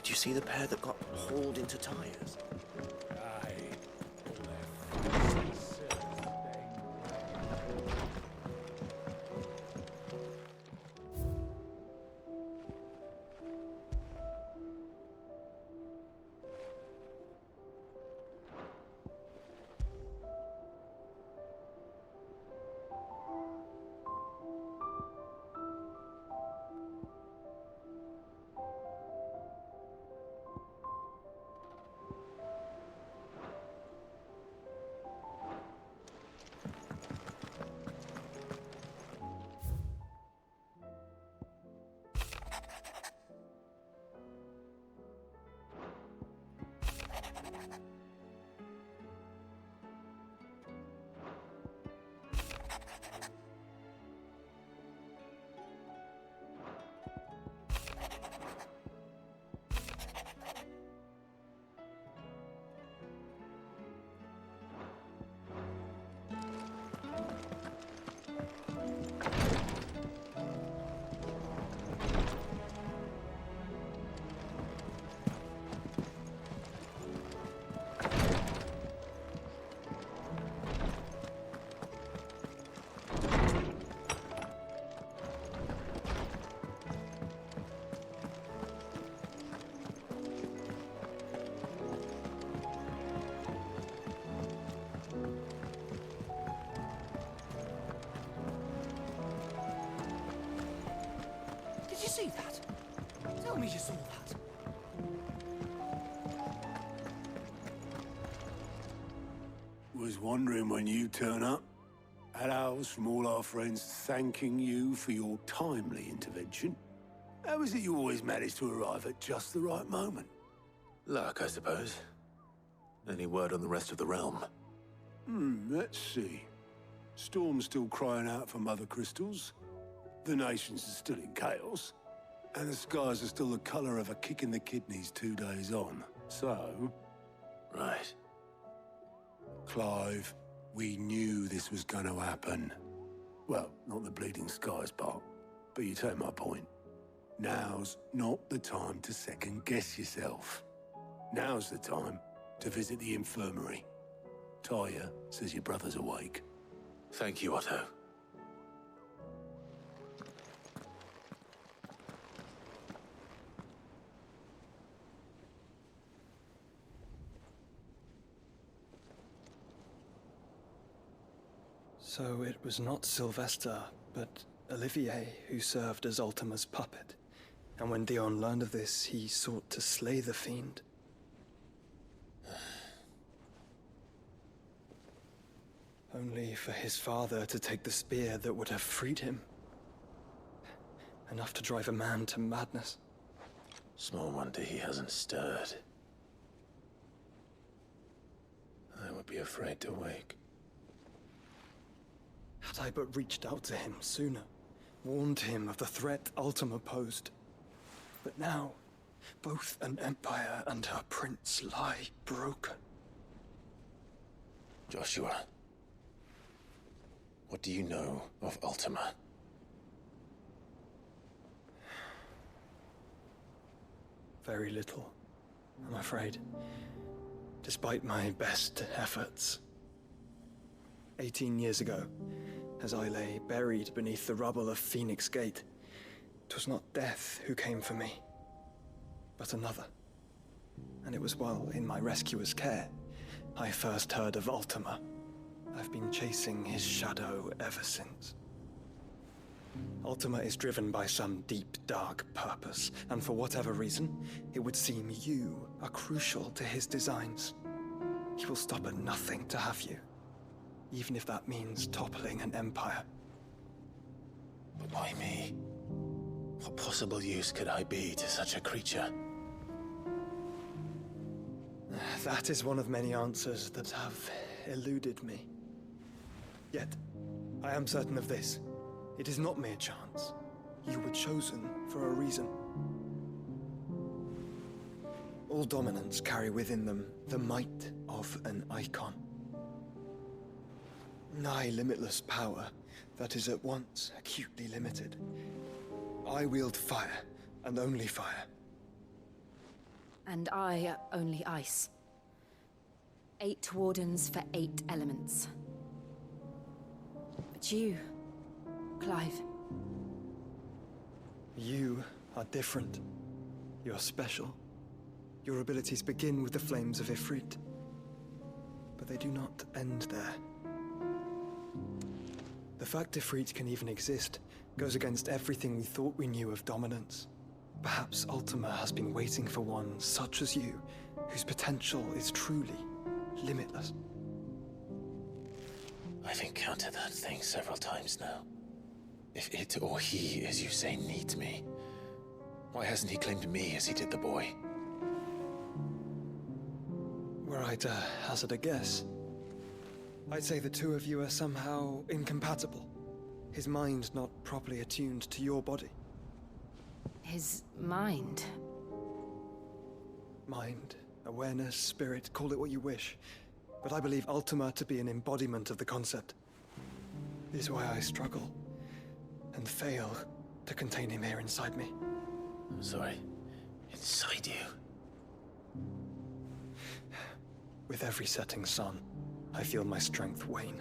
Did you see the pair that got hauled into tires? Did you see that? Tell me you saw that. Was wondering when you'd turn up. Had owls from all our friends thanking you for your timely intervention. How is it you always manage to arrive at just the right moment? Luck, I suppose. Any word on the rest of the realm? Let's see. Storm's still crying out for mother crystals. The nations are still in chaos. And the skies are still the color of a kick in the kidneys 2 days on. So... Right. Clive, we knew this was going to happen. Well, not the bleeding skies part, but you take my point. Now's not the time to second-guess yourself. Now's the time to visit the infirmary. Talia says your brother's awake. Thank you, Otto. So it was not Sylvester, but Olivier who served as Ultima's puppet. And when Dion learned of this, he sought to slay the fiend. Only for his father to take the spear that would have freed him. Enough to drive a man to madness. Small wonder he hasn't stirred. I would be afraid to wake. Had I but reached out to him sooner, warned him of the threat Ultima posed. But now, both an empire and her prince lie broken. Joshua, what do you know of Ultima? Very little, I'm afraid. Despite my best efforts. 18 years ago, as I lay buried beneath the rubble of Phoenix Gate, 'twas not death who came for me, but another. And it was while in my rescuer's care, I first heard of Ultima. I've been chasing his shadow ever since. Ultima is driven by some deep, dark purpose, and for whatever reason, it would seem you are crucial to his designs. He will stop at nothing to have you, even if that means toppling an empire. But why me? What possible use could I be to such a creature? That is one of many answers that have eluded me. Yet, I am certain of this. It is not mere chance. You were chosen for a reason. All dominants carry within them the might of an icon. Nigh limitless power that is at once acutely limited. I wield fire, and only fire. And I only ice. 8 wardens for 8 elements. But you, Clive. You are different. You're special. Your abilities begin with the flames of Ifrit. But they do not end there. The fact Ifrit can even exist goes against everything we thought we knew of dominance. Perhaps Ultima has been waiting for one such as you, whose potential is truly limitless. I've encountered that thing several times now. If it or he, as you say, needs me, why hasn't he claimed me as he did the boy? Were I to hazard a guess, I'd say the two of you are somehow incompatible. His mind not properly attuned to your body. His mind? Mind, awareness, spirit, call it what you wish. But I believe Ultima to be an embodiment of the concept. This is why I struggle and fail to contain him here inside me. I'm sorry. Inside you? With every setting sun, I feel my strength wane.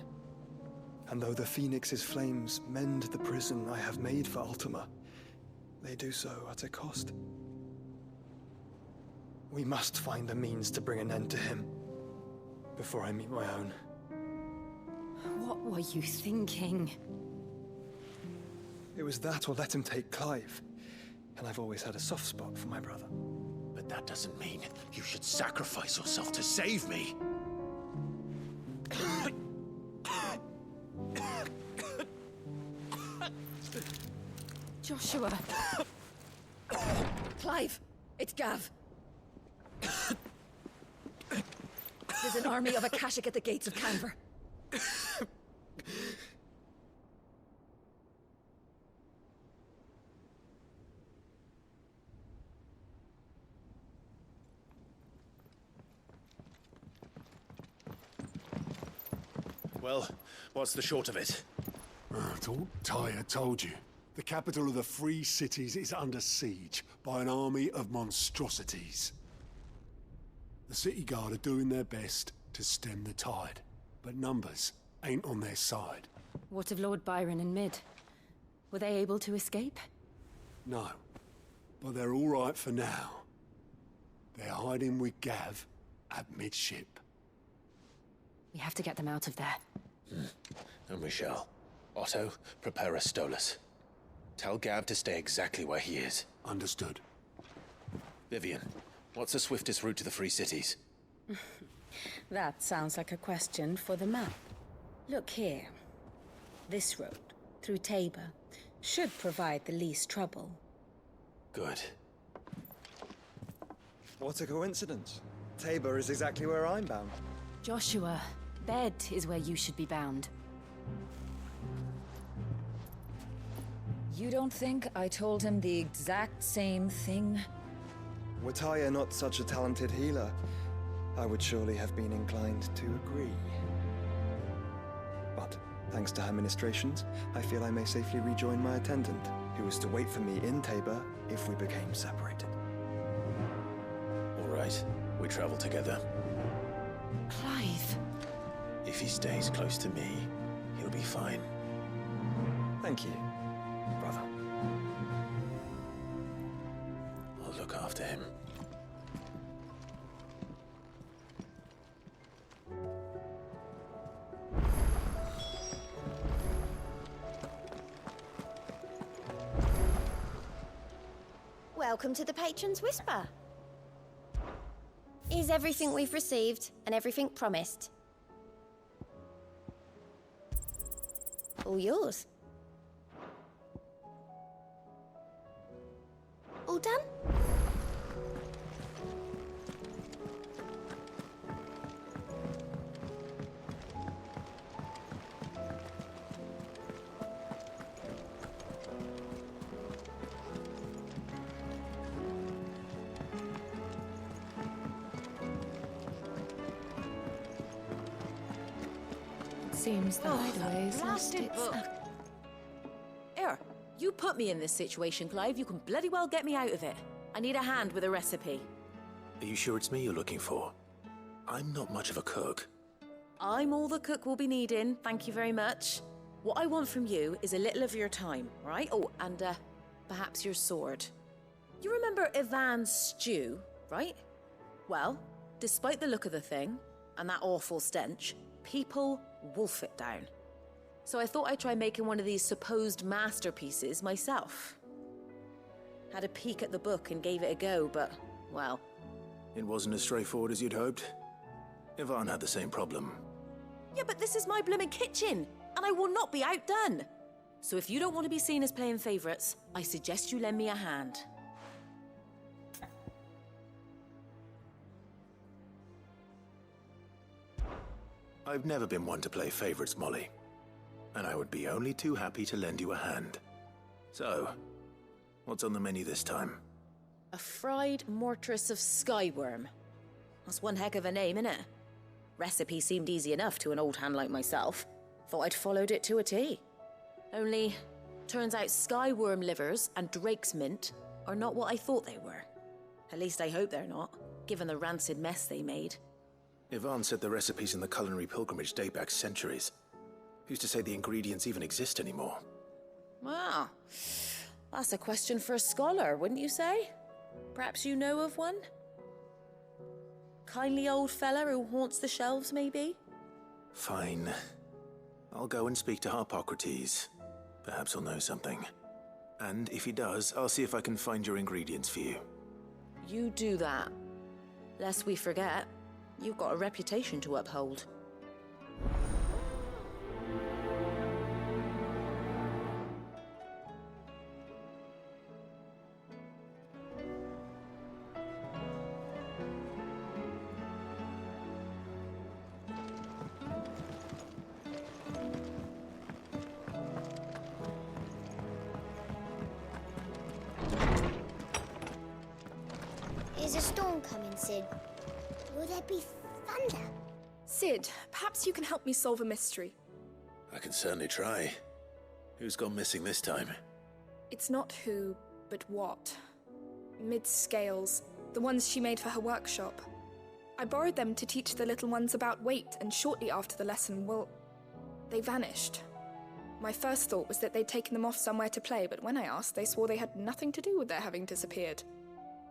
And though the Phoenix's flames mend the prison I have made for Ultima, they do so at a cost. We must find a means to bring an end to him before I meet my own. What were you thinking? It was that or let him take Clive. And I've always had a soft spot for my brother. But that doesn't mean you should sacrifice yourself to save me. Joshua! Clive! It's Gav! There's an army of Akashic at the gates of Canver. Well, what's the short of it? I thought Tyre told you. The capital of the Free Cities is under siege by an army of monstrosities. The City Guard are doing their best to stem the tide, but numbers ain't on their side. What of Lord Byron and Mid? Were they able to escape? No, but they're all right for now. They're hiding with Gav at midship. We have to get them out of there. And we shall. Otto, prepare a Stolas. Tell Gav to stay exactly where he is. Understood. Vivian, what's the swiftest route to the Free Cities? That sounds like a question for the map. Look here. This road, through Tabor, should provide the least trouble. Good. What a coincidence. Tabor is exactly where I'm bound. Joshua, Bed is where you should be bound. You don't think I told him the exact same thing? Were Tyre not such a talented healer, I would surely have been inclined to agree. But, thanks to her ministrations, I feel I may safely rejoin my attendant, who was to wait for me in Tabor if we became separated. All right, we travel together. Clive. If he stays close to me, he'll be fine. Thank you, brother. I'll look after him. Welcome to the Patron's Whisper. Is everything we've received and everything promised? All yours. All done? Seems the hideaways lost blasted its... book. Here, you put me in this situation, Clive. You can bloody well get me out of it. I need a hand with a recipe. Are you sure it's me you're looking for? I'm not much of a cook. I'm all the cook will be needing, thank you very much. What I want from you is a little of your time, right? Oh, and perhaps your sword. You remember Ivan's stew, right? Well, despite the look of the thing, and that awful stench, people wolf it down. So I thought I'd try making one of these supposed masterpieces myself. Had a peek at the book and gave it a go, but, well... It wasn't as straightforward as you'd hoped? Ivan had the same problem. Yeah, but this is my blimmin' kitchen, and I will not be outdone. So if you don't want to be seen as playing favourites, I suggest you lend me a hand. I've never been one to play favorites, Molly. And I would be only too happy to lend you a hand. So, what's on the menu this time? A fried mortress of skyworm. That's one heck of a name, innit? Recipe seemed easy enough to an old hand like myself. Thought I'd followed it to a T. Only, turns out skyworm livers and drake's mint are not what I thought they were. At least I hope they're not, given the rancid mess they made. Ivan said the recipes in the culinary pilgrimage date back centuries. Who's to say the ingredients even exist anymore? Wow. That's a question for a scholar, wouldn't you say? Perhaps you know of one? Kindly old fella who haunts the shelves, maybe? Fine. I'll go and speak to Harpocrates. Perhaps he'll know something. And if he does, I'll see if I can find your ingredients for you. You do that. Lest we forget, you've got a reputation to uphold. storm coming, Sid? Will there be thunder? Sid, perhaps you can help me solve a mystery. I can certainly try. Who's gone missing this time? It's not who, but what. Mid-scales, the ones she made for her workshop. I borrowed them to teach the little ones about weight, and shortly after the lesson, well, they vanished. My first thought was that they'd taken them off somewhere to play, but when I asked, they swore they had nothing to do with their having disappeared.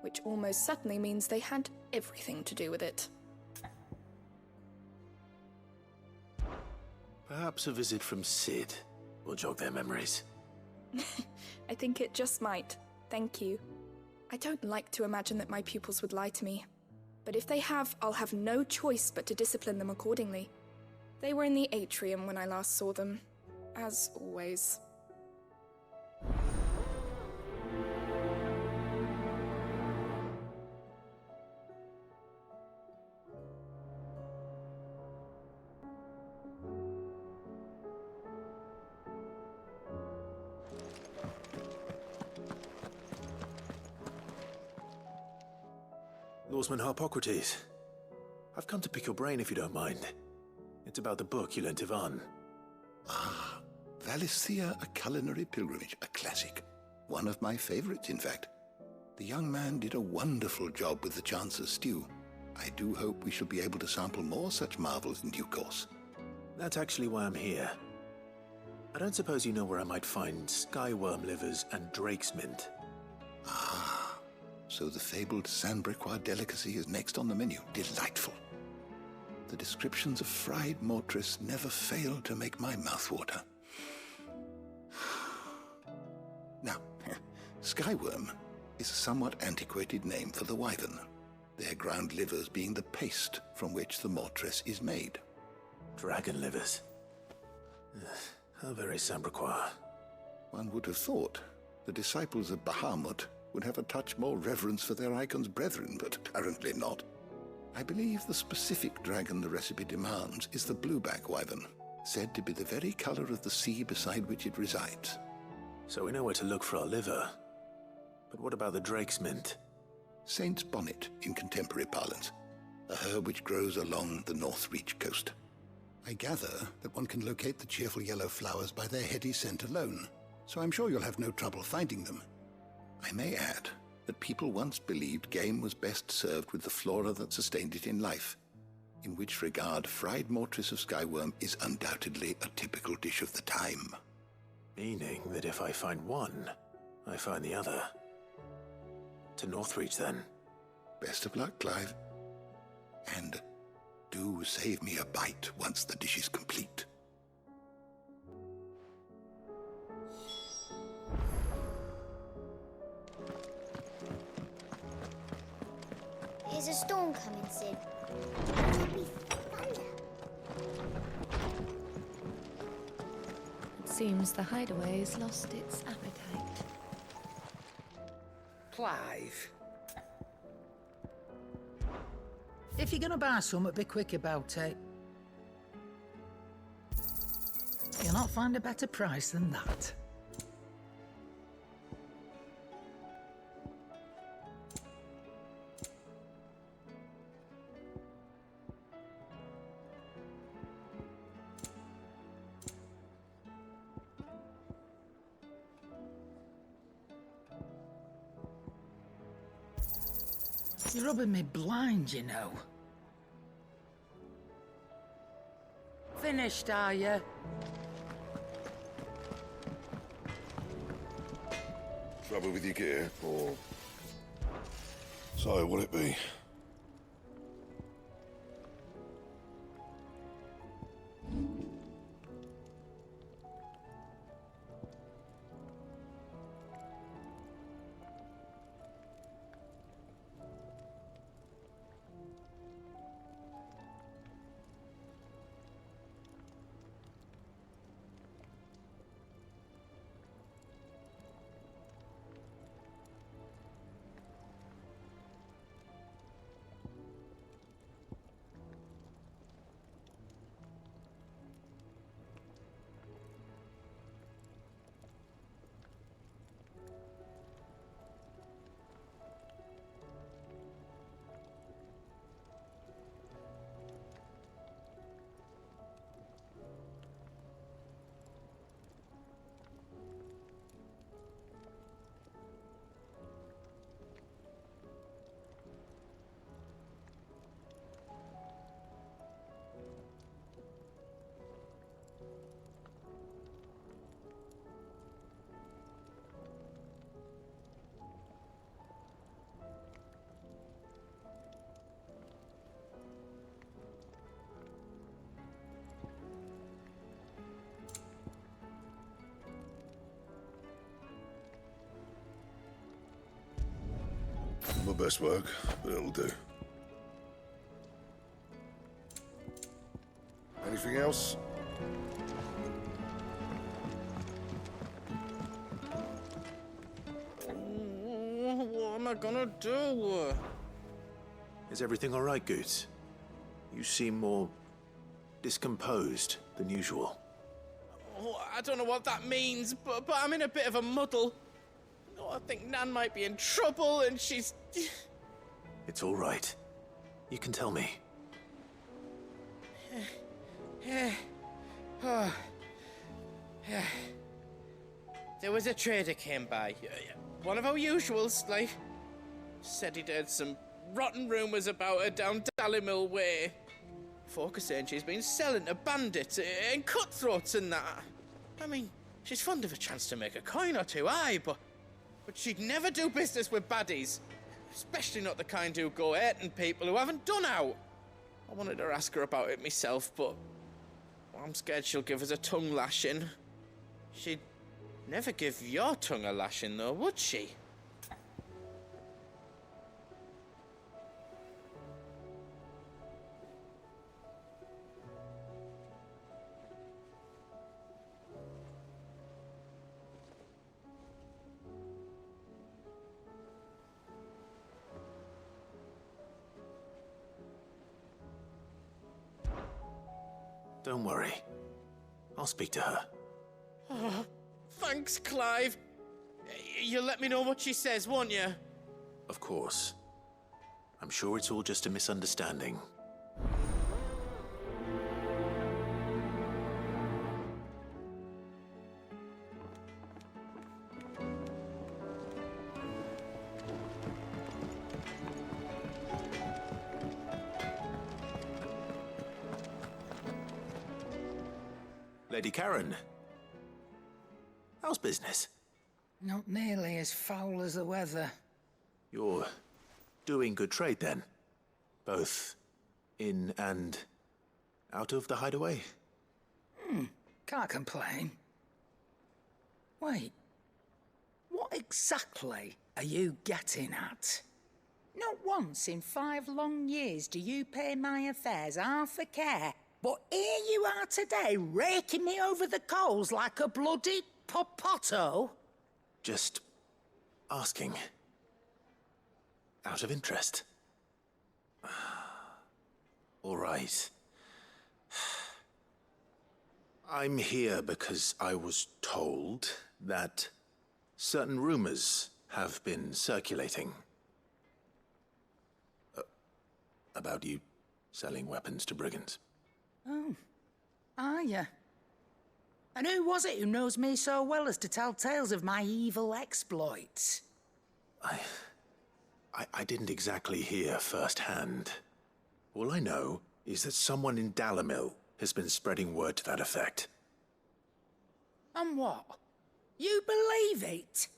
Which almost certainly means they had everything to do with it. Perhaps a visit from Sid will jog their memories. I think it just might. Thank you. I don't like to imagine that my pupils would lie to me. But if they have, I'll have no choice but to discipline them accordingly. They were in the atrium when I last saw them, as always. Lawsman Harpocrates. I've come to pick your brain if you don't mind. It's about the book you lent Ivan. Ah, Valisthea, A Culinary Pilgrimage, a classic. One of my favorites, in fact. The young man did a wonderful job with the Chance's stew. I do hope we shall be able to sample more such marvels in due course. That's actually why I'm here. I don't suppose you know where I might find skyworm livers and drake's mint. Ah, so the fabled Sandbrequois delicacy is next on the menu. Delightful. The descriptions of fried mortris never fail to make my mouth water. Now, skyworm is a somewhat antiquated name for the wyvern, their ground livers being the paste from which the mortris is made. Dragon livers. How very Sandbrequois. One would have thought the disciples of Bahamut would have a touch more reverence for their icon's brethren, but apparently not. I believe the specific dragon the recipe demands is the blueback wyvern, said to be the very color of the sea beside which it resides. So we know where to look for our liver. But what about the drake's mint? Saint's bonnet in contemporary parlance, a herb which grows along the North Reach coast. I gather that one can locate the cheerful yellow flowers by their heady scent alone, so I'm sure you'll have no trouble finding them. I may add that people once believed game was best served with the flora that sustained it in life, in which regard fried mortris of skyworm is undoubtedly a typical dish of the time. Meaning that if I find one, I find the other. To Northreach, then. Best of luck, Clive. And do save me a bite once the dish is complete. Is a storm coming, Sid? Will there be thunder? It seems the hideaway's lost its appetite. Clive. If you're gonna buy something, be quick about it. You'll not find a better price than that. You're rubbing me blind, you know. Finished, are you? Trouble with your gear, or... So, will it be? best work, but it'll do. Anything else? What am I gonna do? Is everything all right, Goots? You seem more discomposed than usual. Oh, I don't know what that means, but I'm in a bit of a muddle. Oh, I think Nan might be in trouble, and she's... It's all right. You can tell me. There was a trader came by. One of our usuals, like. Said he'd heard some rotten rumours about her down Dalimil Way. Folk are saying she's been selling to bandits and cutthroats and that. I mean, she's fond of a chance to make a coin or two, aye, but she'd never do business with baddies. Especially not the kind who go hurting people who haven't done out. I wanted to ask her about it myself, but I'm scared she'll give us a tongue lashing. She'd never give your tongue a lashing, though, would she? Don't worry. I'll speak to her. Oh, thanks, Clive. You'll let me know what she says, won't you? Of course. I'm sure it's all just a misunderstanding. Lady Karen, how's business? Not nearly as foul as the weather. You're doing good trade then? Both in and out of the hideaway? Can't complain. Wait, what exactly are you getting at? Not once in 5 long years do you pay my affairs half a care. But here you are today, raking me over the coals like a bloody popoto. Just asking. Out of interest. All right. I'm here because I was told that certain rumors have been circulating. About you selling weapons to brigands. Oh, are you? And who was it who knows me so well as to tell tales of my evil exploits? I didn't exactly hear firsthand. All I know is that someone in Dalimil has been spreading word to that effect. And what? You believe it?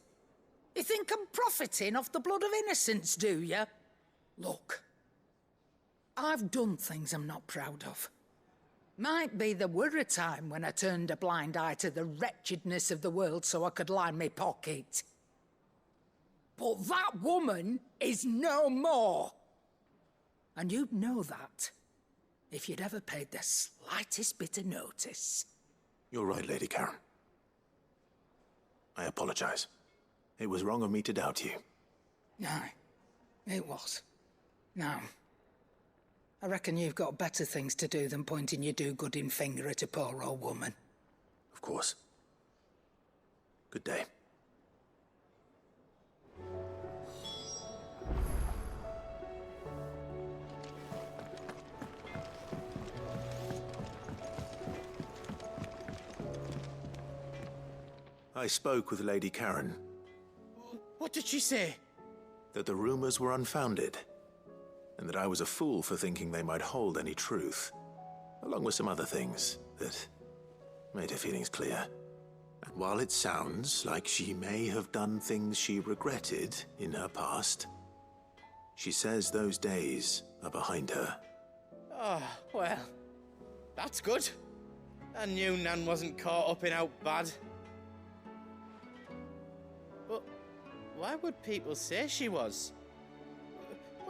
You think I'm profiting off the blood of innocents, do you? Look, I've done things I'm not proud of. Might be there were a time when I turned a blind eye to the wretchedness of the world so I could line my pocket. But that woman is no more. And you'd know that if you'd ever paid the slightest bit of notice. You're right, Lady Karen. I apologize. It was wrong of me to doubt you. Aye, it was. Now, I reckon you've got better things to do than pointing your do-gooding finger at a poor old woman. Of course. Good day. I spoke with Lady Karen. What did she say? That the rumors were unfounded, and that I was a fool for thinking they might hold any truth, along with some other things that made her feelings clear. And while it sounds like she may have done things she regretted in her past, she says those days are behind her. Oh, well, that's good. I knew Nan wasn't caught up in out bad. But why would people say she was?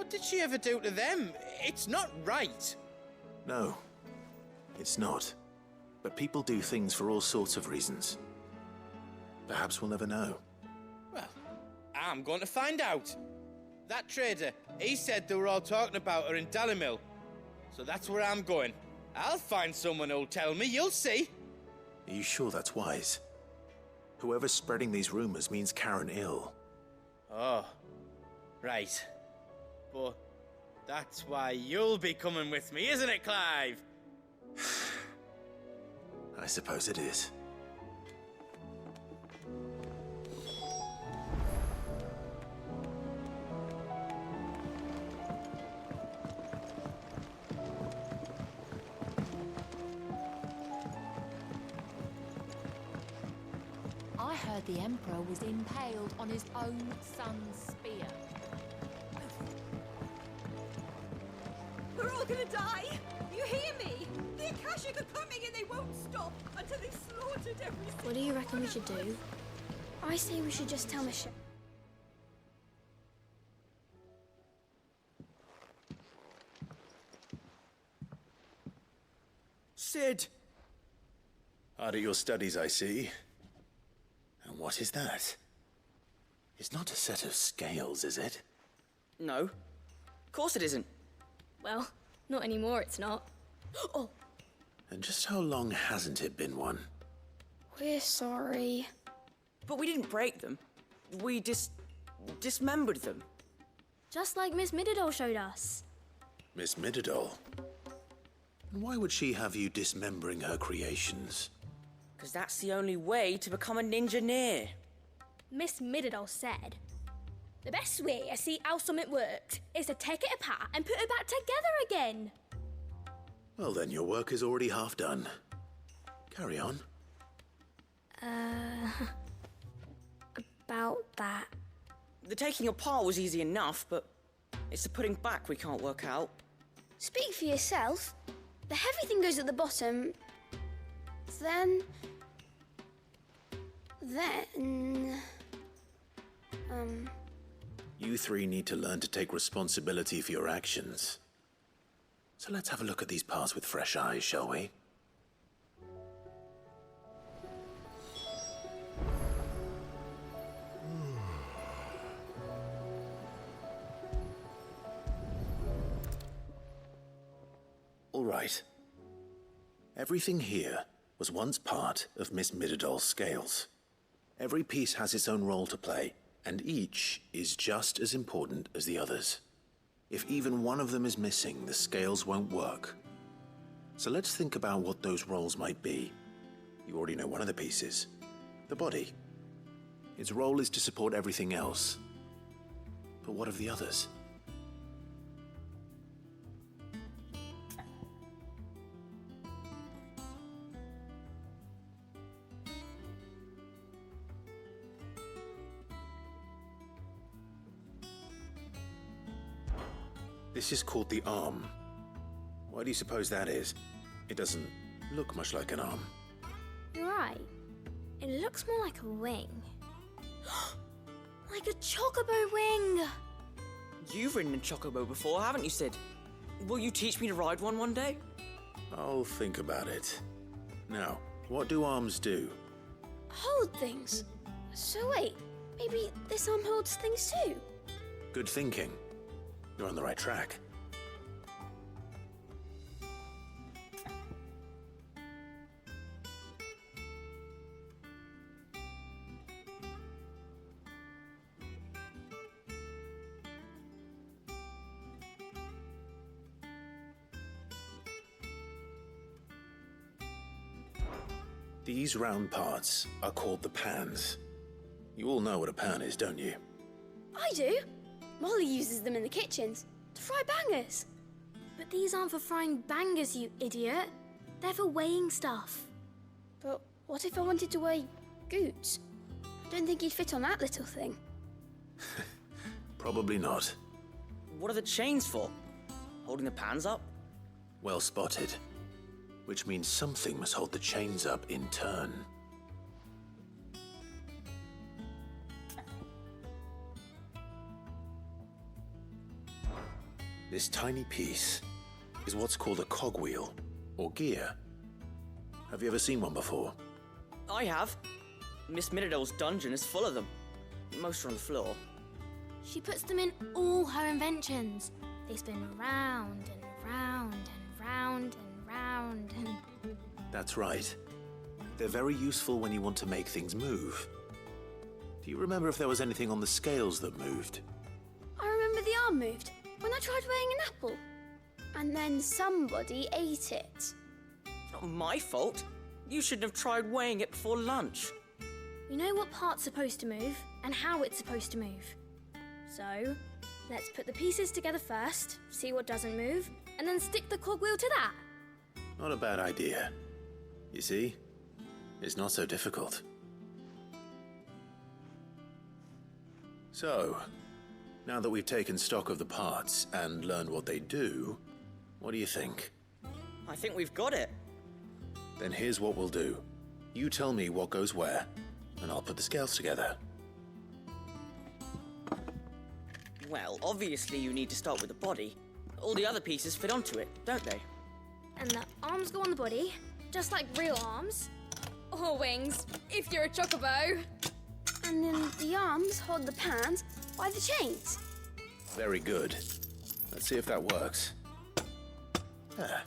What did she ever do to them? It's not right. No, it's not. But people do things for all sorts of reasons. Perhaps we'll never know. Well, I'm going to find out. That trader, he said they were all talking about her in Dalimil. So that's where I'm going. I'll find someone who'll tell me, you'll see. Are you sure that's wise? Whoever's spreading these rumors means Karen ill. Oh, right. But that's why you'll be coming with me, isn't it, Clive? I suppose it is. I heard the Emperor was impaled on his own son's spear. We're all gonna die! You hear me? The Akashic are coming and they won't stop until they've slaughtered everything. What do you reckon we should do? I say we should just tell Michelle. Sid! Hard at your studies, I see. And what is that? It's not a set of scales, is it? No. Of course it isn't. Well, not anymore, it's not. Oh, And just how long hasn't it been one? we're sorry. But we didn't break them. We dismembered them. Just like Miss Mididol showed us. Miss Mididol? And why would she have you dismembering her creations? Because that's the only way to become a ninja-near. Miss Mididol said, the best way to see how something worked is to take it apart and put it back together again. Well then, your work is already half done. Carry on. About that. The taking apart was easy enough, but it's the putting back we can't work out. Speak for yourself. The heavy thing goes at the bottom. Then... You three need to learn to take responsibility for your actions. So let's have a look at these parts with fresh eyes, shall we? All right. Everything here was once part of Miss Mididol's scales. Every piece has its own role to play, and each is just as important as the others. If even one of them is missing, the scales won't work. So let's think about what those roles might be. You already know one of the pieces, the body. Its role is to support everything else. But what of the others? This is called the arm. Why do you suppose that is? It doesn't look much like an arm. You're right. It looks more like a wing. Like a chocobo wing! You've ridden a chocobo before, haven't you, Sid? Will you teach me to ride one day? I'll think about it. Now, what do arms do? Hold things. So wait, maybe this arm holds things too? Good thinking. You're on the right track. These round parts are called the pans. You all know what a pan is, don't you? I do. Molly uses them in the kitchens to fry bangers. But these aren't for frying bangers, you idiot. They're for weighing stuff. But what if I wanted to weigh Goots? I don't think he'd fit on that little thing. Probably not. What are the chains for? Holding the pans up? Well spotted. Which means something must hold the chains up in turn. This tiny piece is what's called a cogwheel, or gear. Have you ever seen one before? I have. Miss Minidole's dungeon is full of them. Most are on the floor. She puts them in all her inventions. They spin round and round and round and round and... That's right. They're very useful when you want to make things move. Do you remember if there was anything on the scales that moved? I remember the arm moved when I tried weighing an apple. And then somebody ate it. It's not my fault. You shouldn't have tried weighing it before lunch. We know what part's supposed to move and how it's supposed to move. So, let's put the pieces together first, see what doesn't move, and then stick the cogwheel to that. Not a bad idea. You see? It's not so difficult. So, now that we've taken stock of the parts and learned what they do, what do you think? I think we've got it. Then here's what we'll do. You tell me what goes where, and I'll put the scales together. Well, obviously you need to start with the body. All the other pieces fit onto it, don't they? And the arms go on the body, just like real arms. Or wings, if you're a chocobo. And then the arms hold the pans by the chains. Very good. Let's see if that works. There.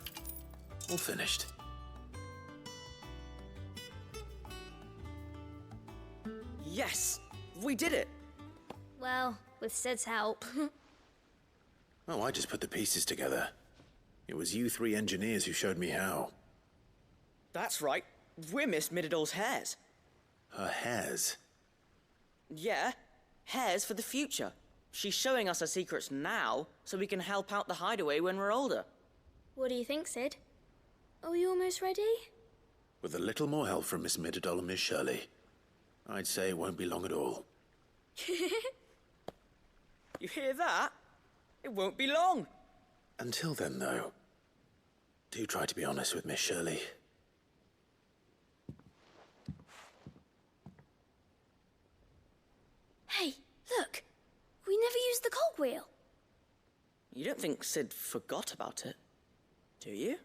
All finished. Yes! We did it! Well, with Sid's help. Oh, I just put the pieces together. It was you three engineers who showed me how. That's right. We're Miss Minidole's hairs. Her hairs? Yeah, hairs for the future. She's showing us her secrets now, so we can help out the hideaway when we're older. What do you think, Sid? Are we almost ready? With a little more help from Miss Mididole and Miss Shirley, I'd say it won't be long at all. You hear that? It won't be long. Until then, though, do try to be honest with Miss Shirley. Hey, look! We never used the cogwheel. You don't think Sid forgot about it, do you?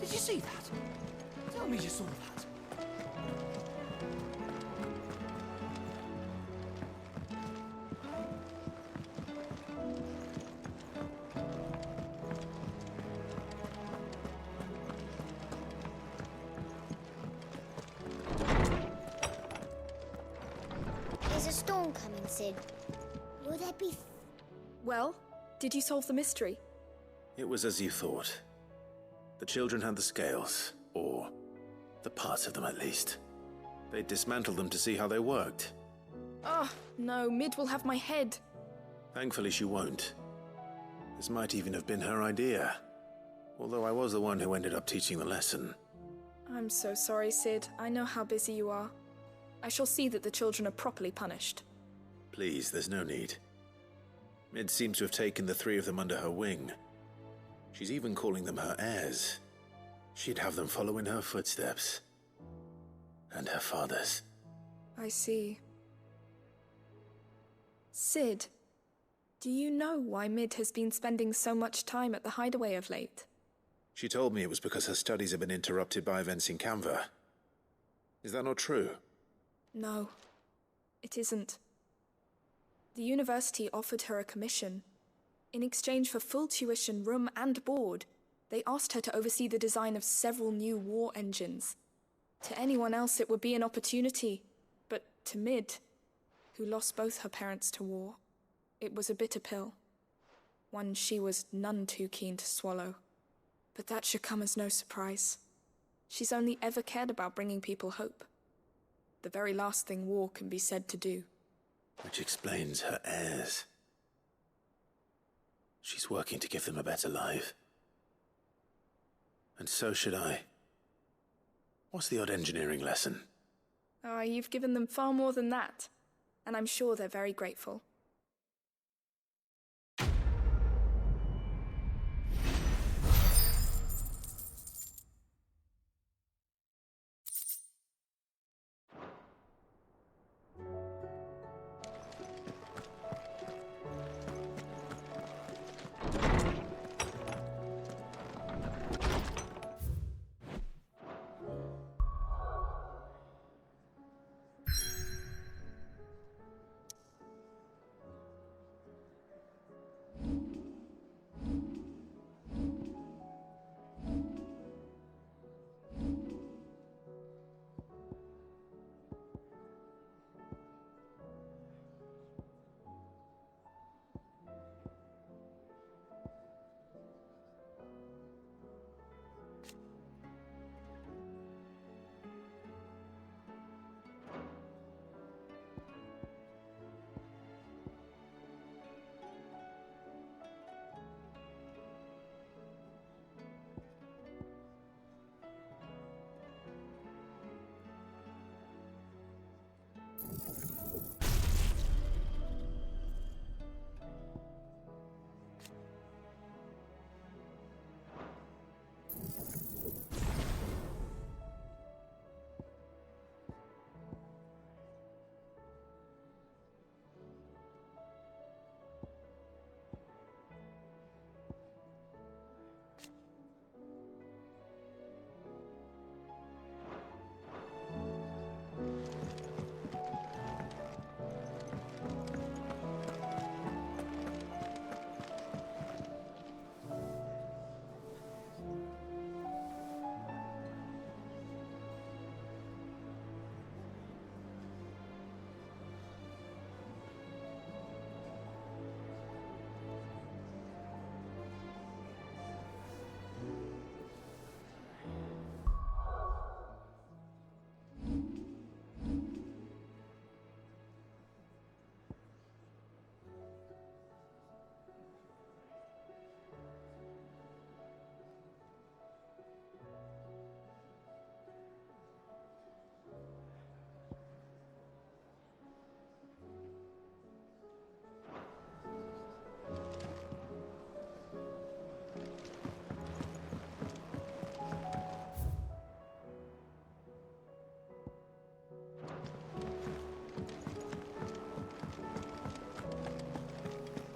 Did you see that? Tell me you saw that. There's a storm coming, Sid. Will there be... Well, did you solve the mystery? It was as you thought. The children had the scales, or the parts of them at least. They dismantled them to see how they worked. Oh, no, Mid will have my head. Thankfully she won't. This might even have been her idea. Although I was the one who ended up teaching the lesson. I'm so sorry, Sid. I know how busy you are. I shall see that the children are properly punished. Please, there's no need. Mid seems to have taken the three of them under her wing. She's even calling them her heirs. She'd have them follow in her footsteps. And her father's. I see. Sid, do you know why Mid has been spending so much time at the hideaway of late? She told me it was because her studies have been interrupted by events in Canva. Is that not true? No, it isn't. The university offered her a commission. In exchange for full tuition, room and board, they asked her to oversee the design of several new war engines. To anyone else it would be an opportunity, but to Mid, who lost both her parents to war, it was a bitter pill. One she was none too keen to swallow. But that should come as no surprise. She's only ever cared about bringing people hope. The very last thing war can be said to do. Which explains her heirs. She's working to give them a better life. And so should I. What's the odd engineering lesson? Oh, you've given them far more than that. And I'm sure they're very grateful.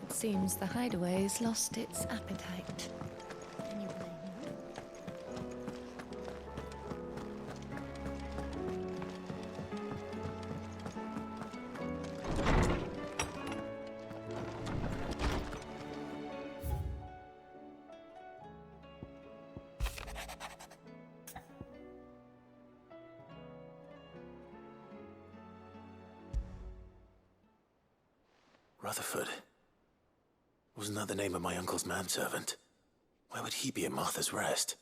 Seems the hideaway's lost its appetite. Can you blame him? Rutherford. Wasn't that the name of my uncle's manservant? Why would he be at Martha's Rest?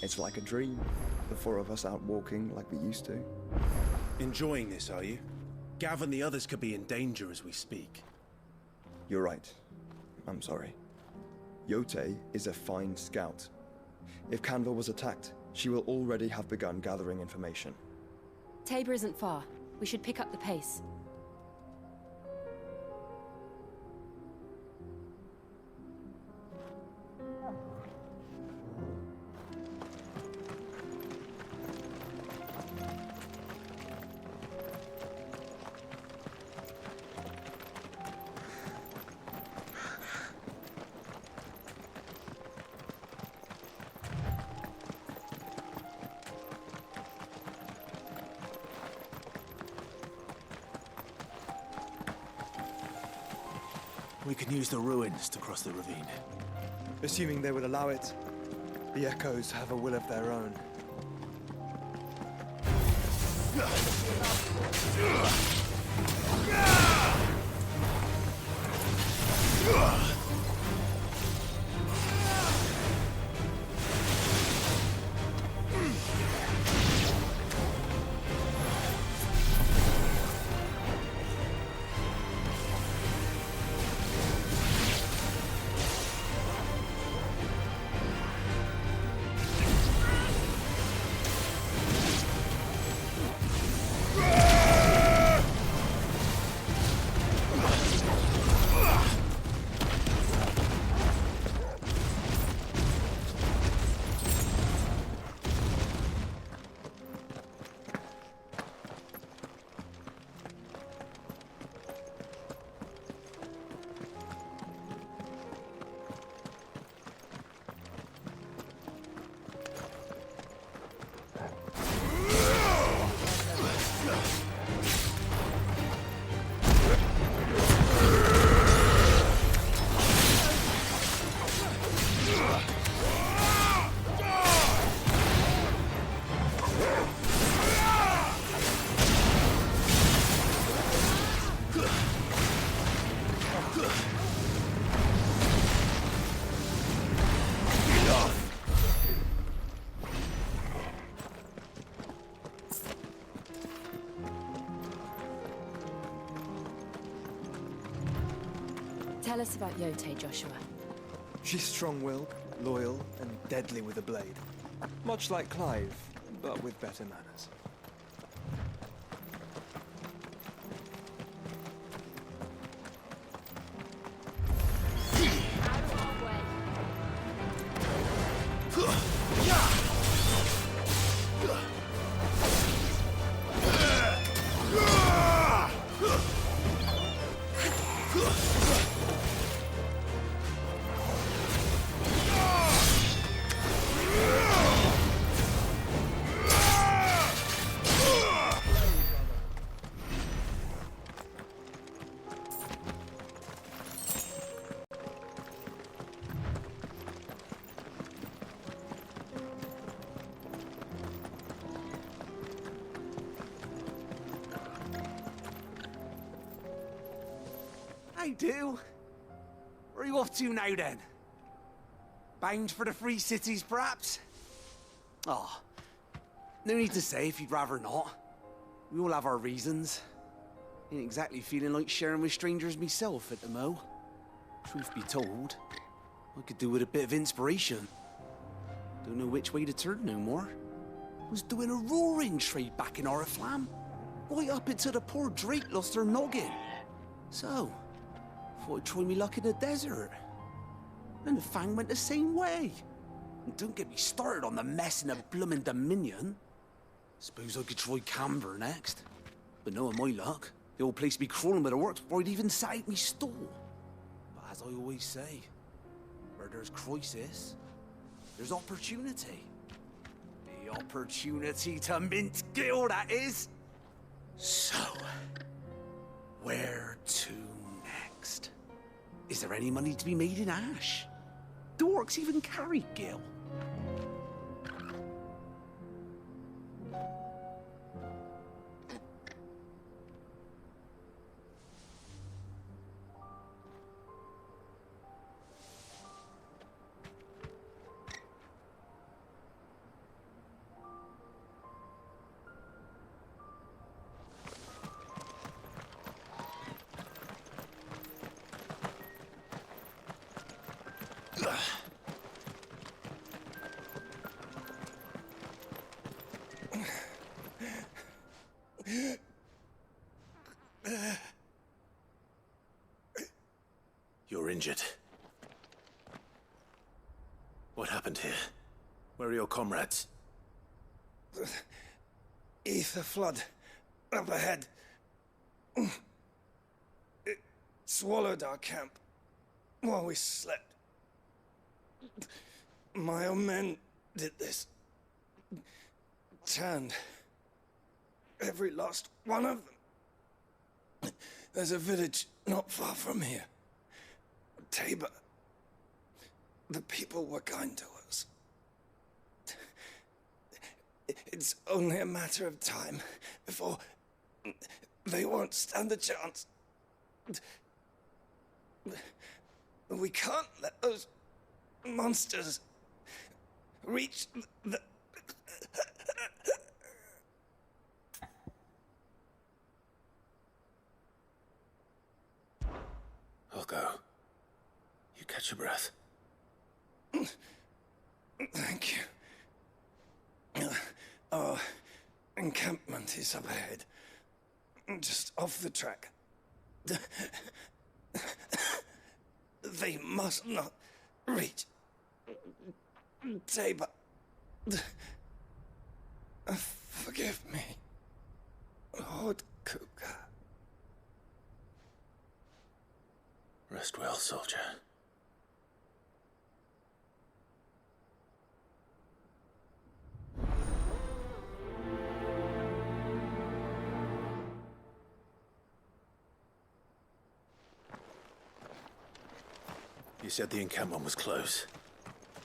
It's like a dream. The four of us out walking like we used to. Enjoying this, are you? Gav and the others could be in danger as we speak. You're right. I'm sorry. Yote is a fine scout. If Canville was attacked, she will already have begun gathering information. Tabor isn't far. We should pick up the pace. We can use the ruins to cross the ravine. Assuming they would allow it, the Echoes have a will of their own. Tell us about Yote, Joshua. She's strong-willed, loyal, and deadly with a blade. Much like Clive, but with better manners. I do. Where are you off to now, then? Bound for the Free Cities, perhaps? Oh, no need to say if you'd rather not. We all have our reasons. Ain't exactly feeling like sharing with strangers myself at the mo. Truth be told, I could do with a bit of inspiration. Don't know which way to turn no more. Was doing a roaring trade back in Oriflamme. Right up until the poor Drake lost her noggin. So, thought I'd try me luck in the desert. And the Fang went the same way. And don't get me started on the mess in the bloomin' Dominion. Suppose I could try Camber next. But knowing my luck, the old place be crawling with the works before I'd even sat out me stall. But as I always say, where there's crisis, there's opportunity. The opportunity to mint Gil, that is. So, where to next? Is there any money to be made in Ash? Do orcs even carry Gil? You're injured. What happened here? Where are your comrades? Ether flood. Up ahead. It swallowed our camp while we slept. My own men did this. Turned every last one of them. There's a village not far from here. Tabor. The people were kind to us. It's only a matter of time before they won't stand a chance. We can't let those monsters reach the... I'll go. You catch your breath. Thank you. Our encampment is up ahead. Just off the track. They must not reach Tabor. Forgive me, Lord Cougar. Rest well, soldier. You said the encampment was close.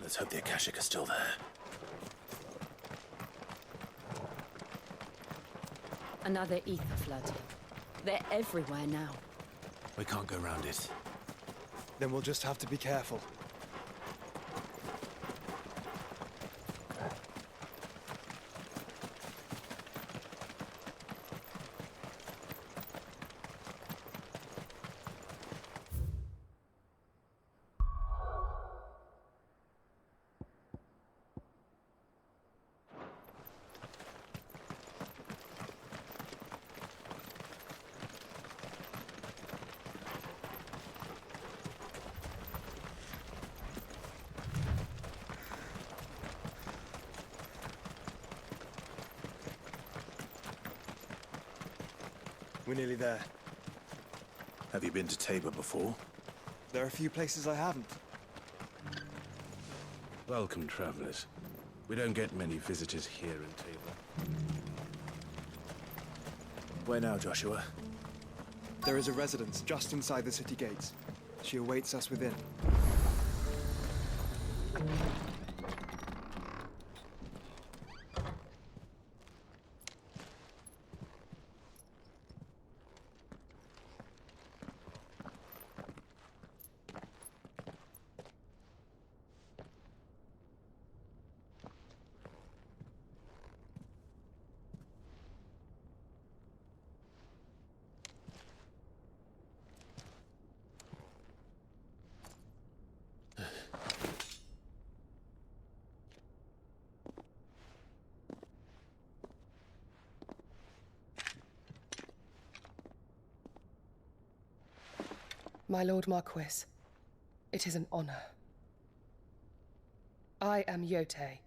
Let's hope the Akashic are still there. Another ether flood. They're everywhere now. We can't go round it. Then we'll just have to be careful. We're nearly there. Have you been to Tabor before? There are a few places I haven't. Welcome, travelers. We don't get many visitors here in Tabor. Where now, Joshua? There is a residence just inside the city gates. She awaits us within. My Lord Marquis, it is an honor. I am Yote,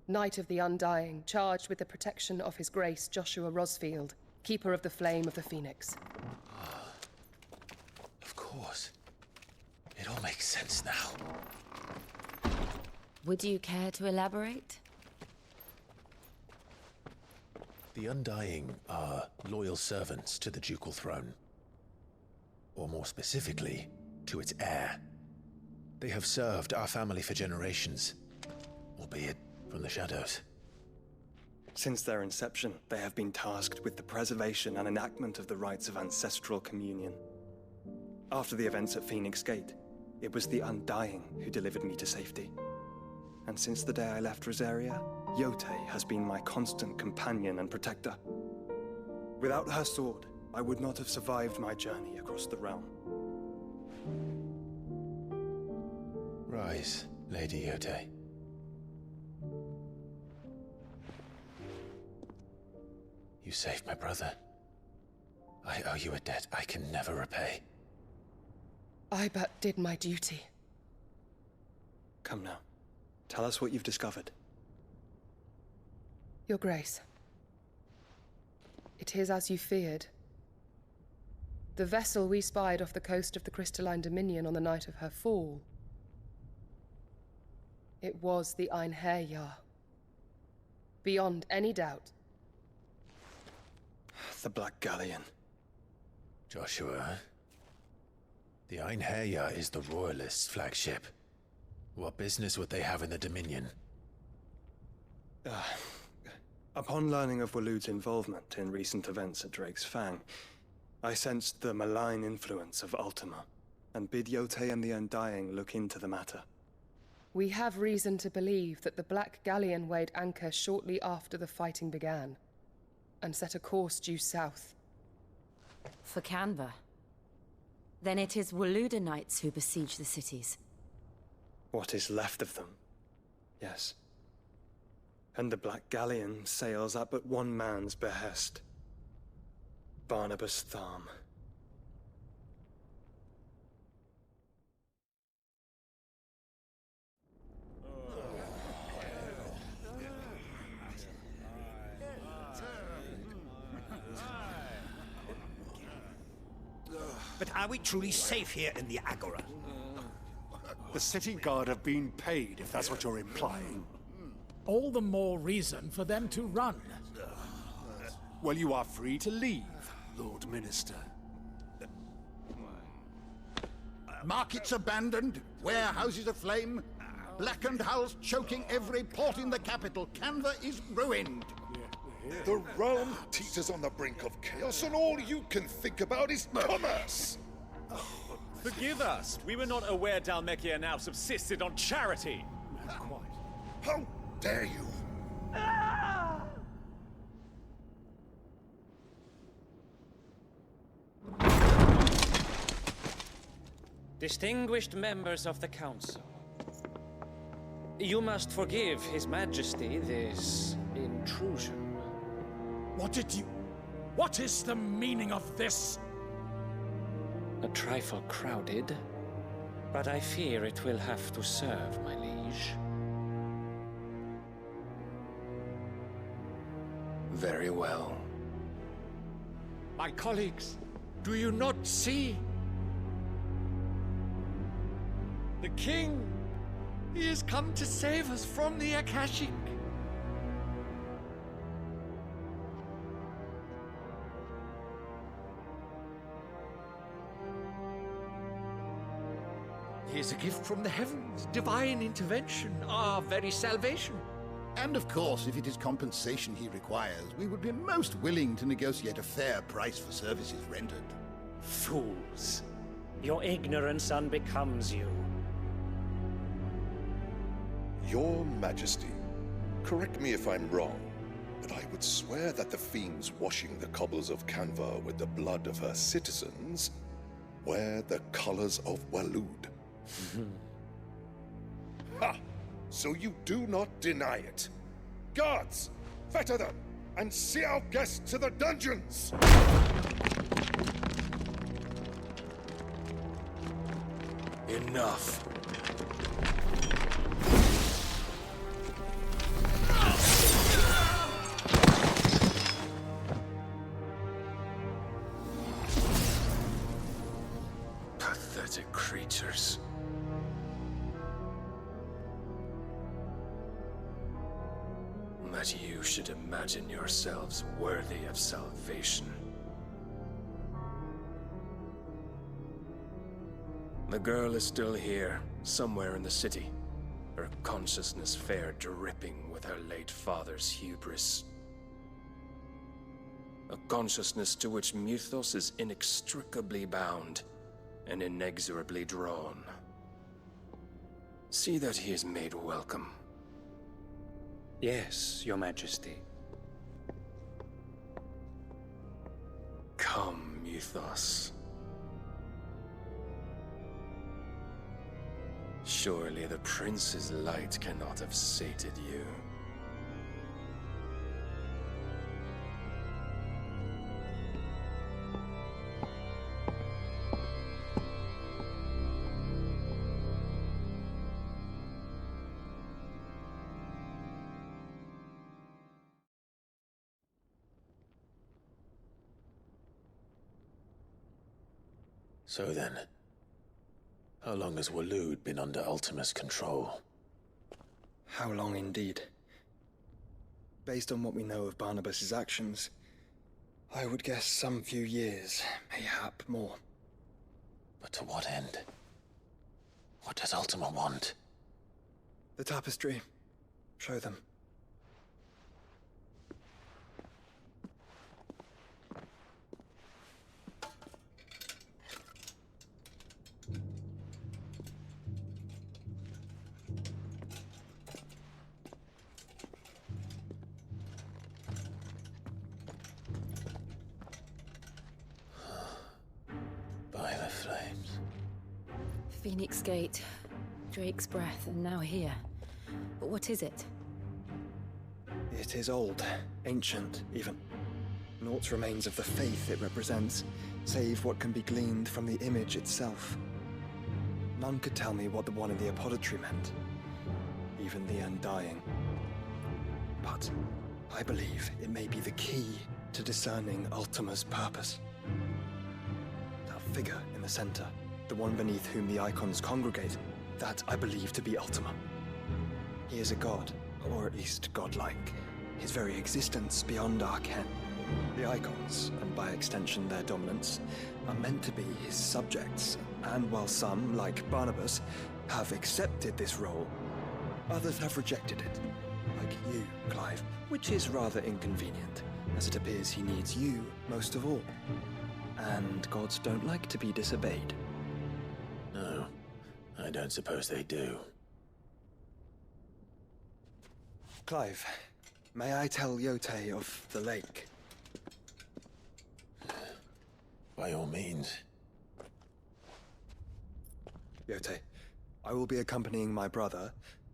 Knight of the Undying, charged with the protection of His Grace Joshua Rosfield, Keeper of the Flame of the Phoenix. Of course. It all makes sense now. Would you care to elaborate? The Undying are loyal servants to the ducal throne. Or more specifically, to its heir. They have served our family for generations, albeit from the shadows. Since their inception, they have been tasked with the preservation and enactment of the rites of ancestral communion. After the events at Phoenix Gate, it was the Undying who delivered me to safety. And since the day I left Rosaria, Yote has been my constant companion and protector. Without her sword, I would not have survived my journey across the realm. Right. wise, Lady Yote. You saved my brother. I owe you a debt I can never repay. I but did my duty. Come now. Tell us what you've discovered. Your Grace. It is as you feared. The vessel we spied off the coast of the Crystalline Dominion on the night of her fall. It was the Einherjar. Beyond any doubt. The Black Galleon. Joshua, the Einherjar is the Royalists' flagship. What business would they have in the Dominion? Upon learning of Waloed's involvement in recent events at Drake's Fang, I sensed the malign influence of Ultima, and bid Yote and the Undying look into the matter. We have reason to believe that the Black Galleon weighed anchor shortly after the fighting began, and set a course due south. For Canva. Then it is Waloeda knights who besiege the cities. What is left of them, yes. And the Black Galleon sails at but one man's behest. Barnabas Tharm. But are we truly safe here in the Agora? The city guard have been paid, if that's what you're implying. All the more reason for them to run. Well, you are free to leave, Lord Minister. Markets abandoned, warehouses aflame, blackened hulls choking every port in the capital. Canva is ruined. The realm teeters on the brink of chaos, and all you can think about is commerce! Forgive us! We were not aware Dhalmekia now subsisted on charity! How dare you! Distinguished members of the Council, you must forgive His Majesty this intrusion. What is the meaning of this? A trifle crowded, but I fear it will have to serve, my liege. Very well. My colleagues, do you not see? The King! He has come to save us from the Akashic! He is a gift from the heavens, divine intervention, our very salvation. And of course, if it is compensation he requires, we would be most willing to negotiate a fair price for services rendered. Fools! Your ignorance unbecomes you. Your Majesty, correct me if I'm wrong, but I would swear that the fiends washing the cobbles of Canva with the blood of her citizens wear the colors of Waloed. Ha! So you do not deny it. Guards, fetter them, and see our guests to the dungeons! Enough. Pathetic creatures. That you should imagine yourselves worthy of salvation. The girl is still here, somewhere in the city, her consciousness fair dripping with her late father's hubris. A consciousness to which Mythos is inextricably bound and inexorably drawn. See that he is made welcome. Yes, Your Majesty. Come, Mythos. Surely the prince's light cannot have sated you. So then, how long has Waloed been under Ultima's control? How long indeed? Based on what we know of Barnabas's actions, I would guess some few years, mayhap more. But to what end? What does Ultima want? The tapestry. Show them. By the flames. Phoenix Gate, Drake's Breath, and now here. But what is it? It is old, ancient, even. Naught remains of the faith it represents, save what can be gleaned from the image itself. None could tell me what the one in the apothecary meant, even the Undying. But I believe it may be the key to discerning Ultima's purpose. That figure in the center, the one beneath whom the icons congregate, that I believe to be Ultima. He is a god, or at least godlike. His very existence beyond our ken. The icons, and by extension their dominants, are meant to be his subjects, and while some, like Barnabas, have accepted this role, others have rejected it. Like you, Clive, which is rather inconvenient, as it appears he needs you most of all. And gods don't like to be disobeyed. No, I don't suppose they do. Clive, may I tell Yote of the lake? By all means. Yote, I will be accompanying my brother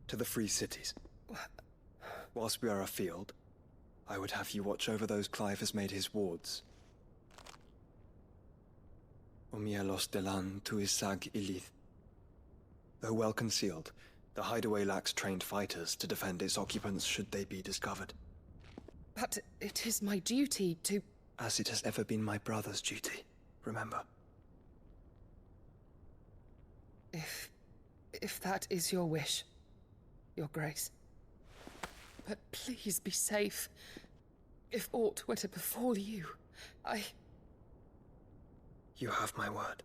to the Free Cities. Whilst we are afield, I would have you watch over those Clive has made his wards. Omielos delan tuisag ilith. Though well concealed, the hideaway lacks trained fighters to defend its occupants should they be discovered. But it is my duty to... As it has ever been my brother's duty, remember. If that is your wish, Your Grace. But please be safe. If aught were to befall you, You have my word.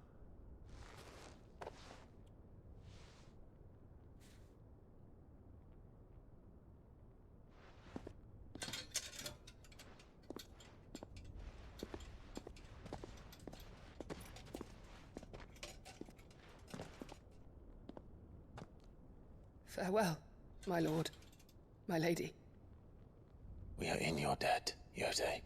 Farewell, my lord, my lady. We are in your debt, Yote.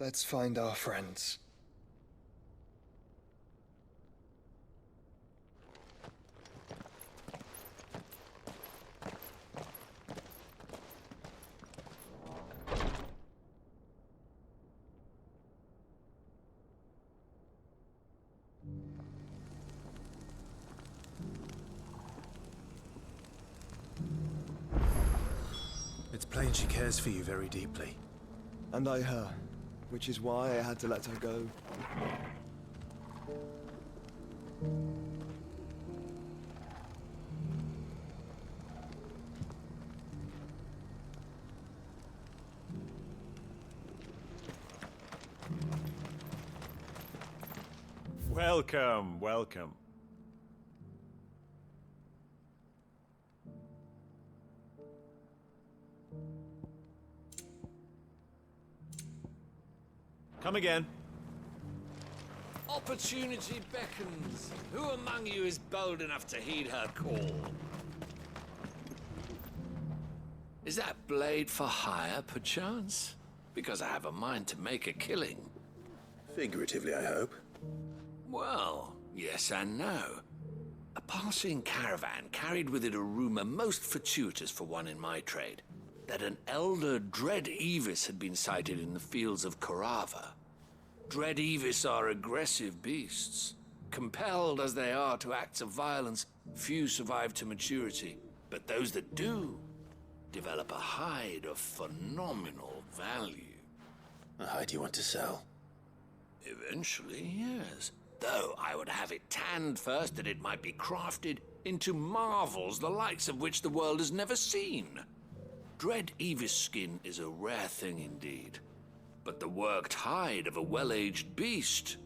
Let's find our friends. It's plain she cares for you very deeply. And I her, which is why I had to let her go. Welcome, welcome. Come again. Opportunity beckons. Who among you is bold enough to heed her call? Is that blade for hire, perchance? Because I have a mind to make a killing. Figuratively, I hope. Well, yes and no. A passing caravan carried with it a rumor most fortuitous for one in my trade, that an elder Dread Evis had been sighted in the fields of Korava. Dread Evis are aggressive beasts. Compelled as they are to acts of violence, few survive to maturity, but those that do develop a hide of phenomenal value. A hide you want to sell? Eventually, yes. Though I would have it tanned first that it might be crafted into marvels the likes of which the world has never seen. Dread Evis skin is a rare thing indeed. But the worked hide of a well-aged beast,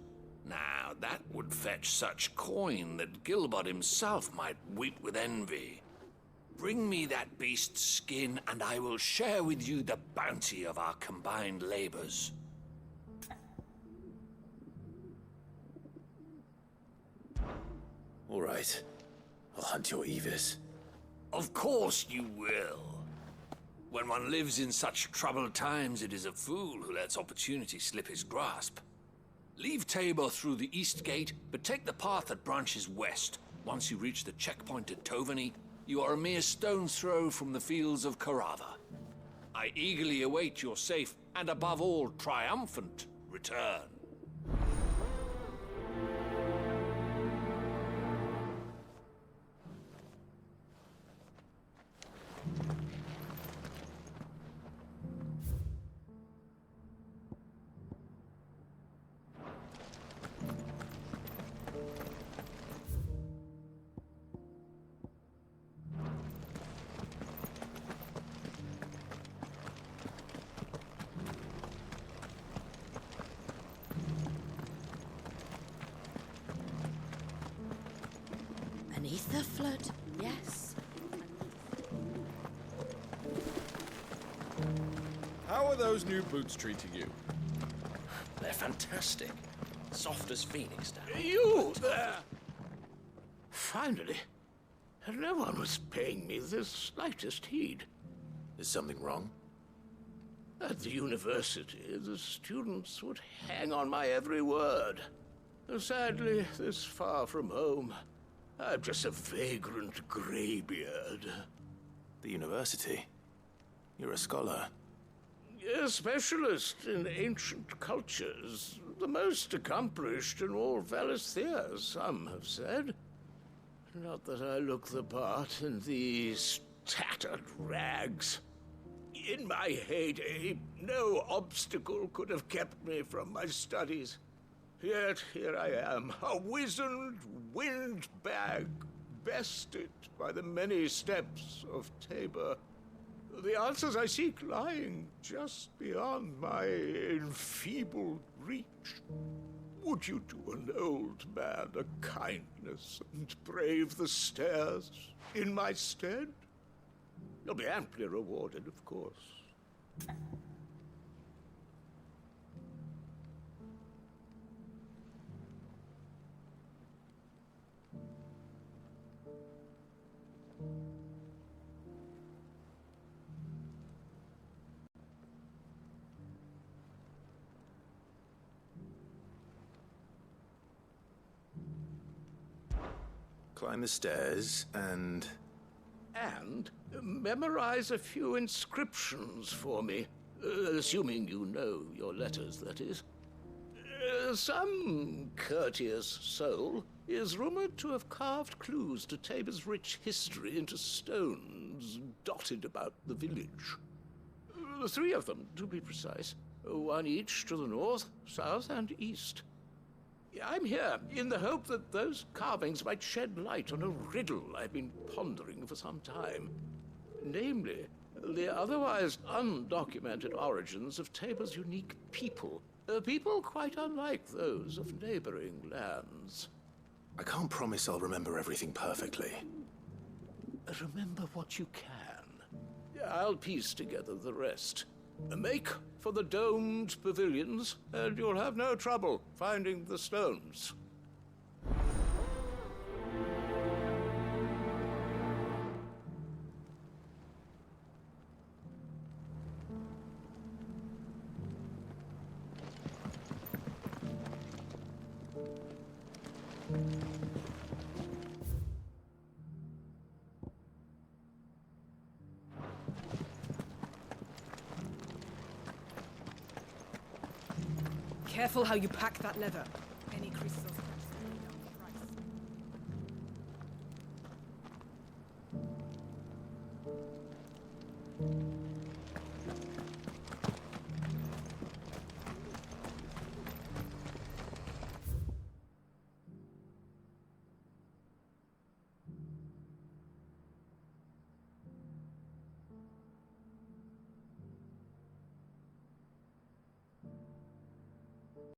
now that would fetch such coin that Gilbert himself might weep with envy. Bring me that beast's skin, and I will share with you the bounty of our combined labors. All right. I'll hunt your Evis. Of course you will. When one lives in such troubled times, it is a fool who lets opportunity slip his grasp. Leave Tabor through the east gate, but take the path that branches west. Once you reach the checkpoint at Tovany, you are a mere stone's throw from the fields of Korava. I eagerly await your safe, and above all, triumphant return. Beneath the flood, yes. How are those new boots treating you? They're fantastic. Soft as phoenix down. You there! Finally. No one was paying me the slightest heed. Is something wrong? At the university, the students would hang on my every word. Sadly, this far from home, I'm just a vagrant graybeard. The university? You're a scholar. A specialist in ancient cultures. The most accomplished in all Valisthea, some have said. Not that I look the part in these tattered rags. In my heyday, no obstacle could have kept me from my studies. Yet here I am, a wizened windbag, bested by the many steps of Tabor. The answers I seek lying just beyond my enfeebled reach. Would you do an old man a kindness and brave the stairs in my stead? You'll be amply rewarded, of course. Climb the stairs and... And memorize a few inscriptions for me. Assuming you know your letters, that is. Some courteous soul is rumored to have carved clues to Tabor's rich history into stones dotted about the village. 3 of them, to be precise. 1 each to the north, south, and east. I'm here in the hope that those carvings might shed light on a riddle I've been pondering for some time. Namely, the otherwise undocumented origins of Tabor's unique people. People quite unlike those of neighboring lands. I can't promise I'll remember everything perfectly. Remember what you can. I'll piece together the rest. Make for the domed pavilions, and you'll have no trouble finding the stones. Careful how you pack that leather.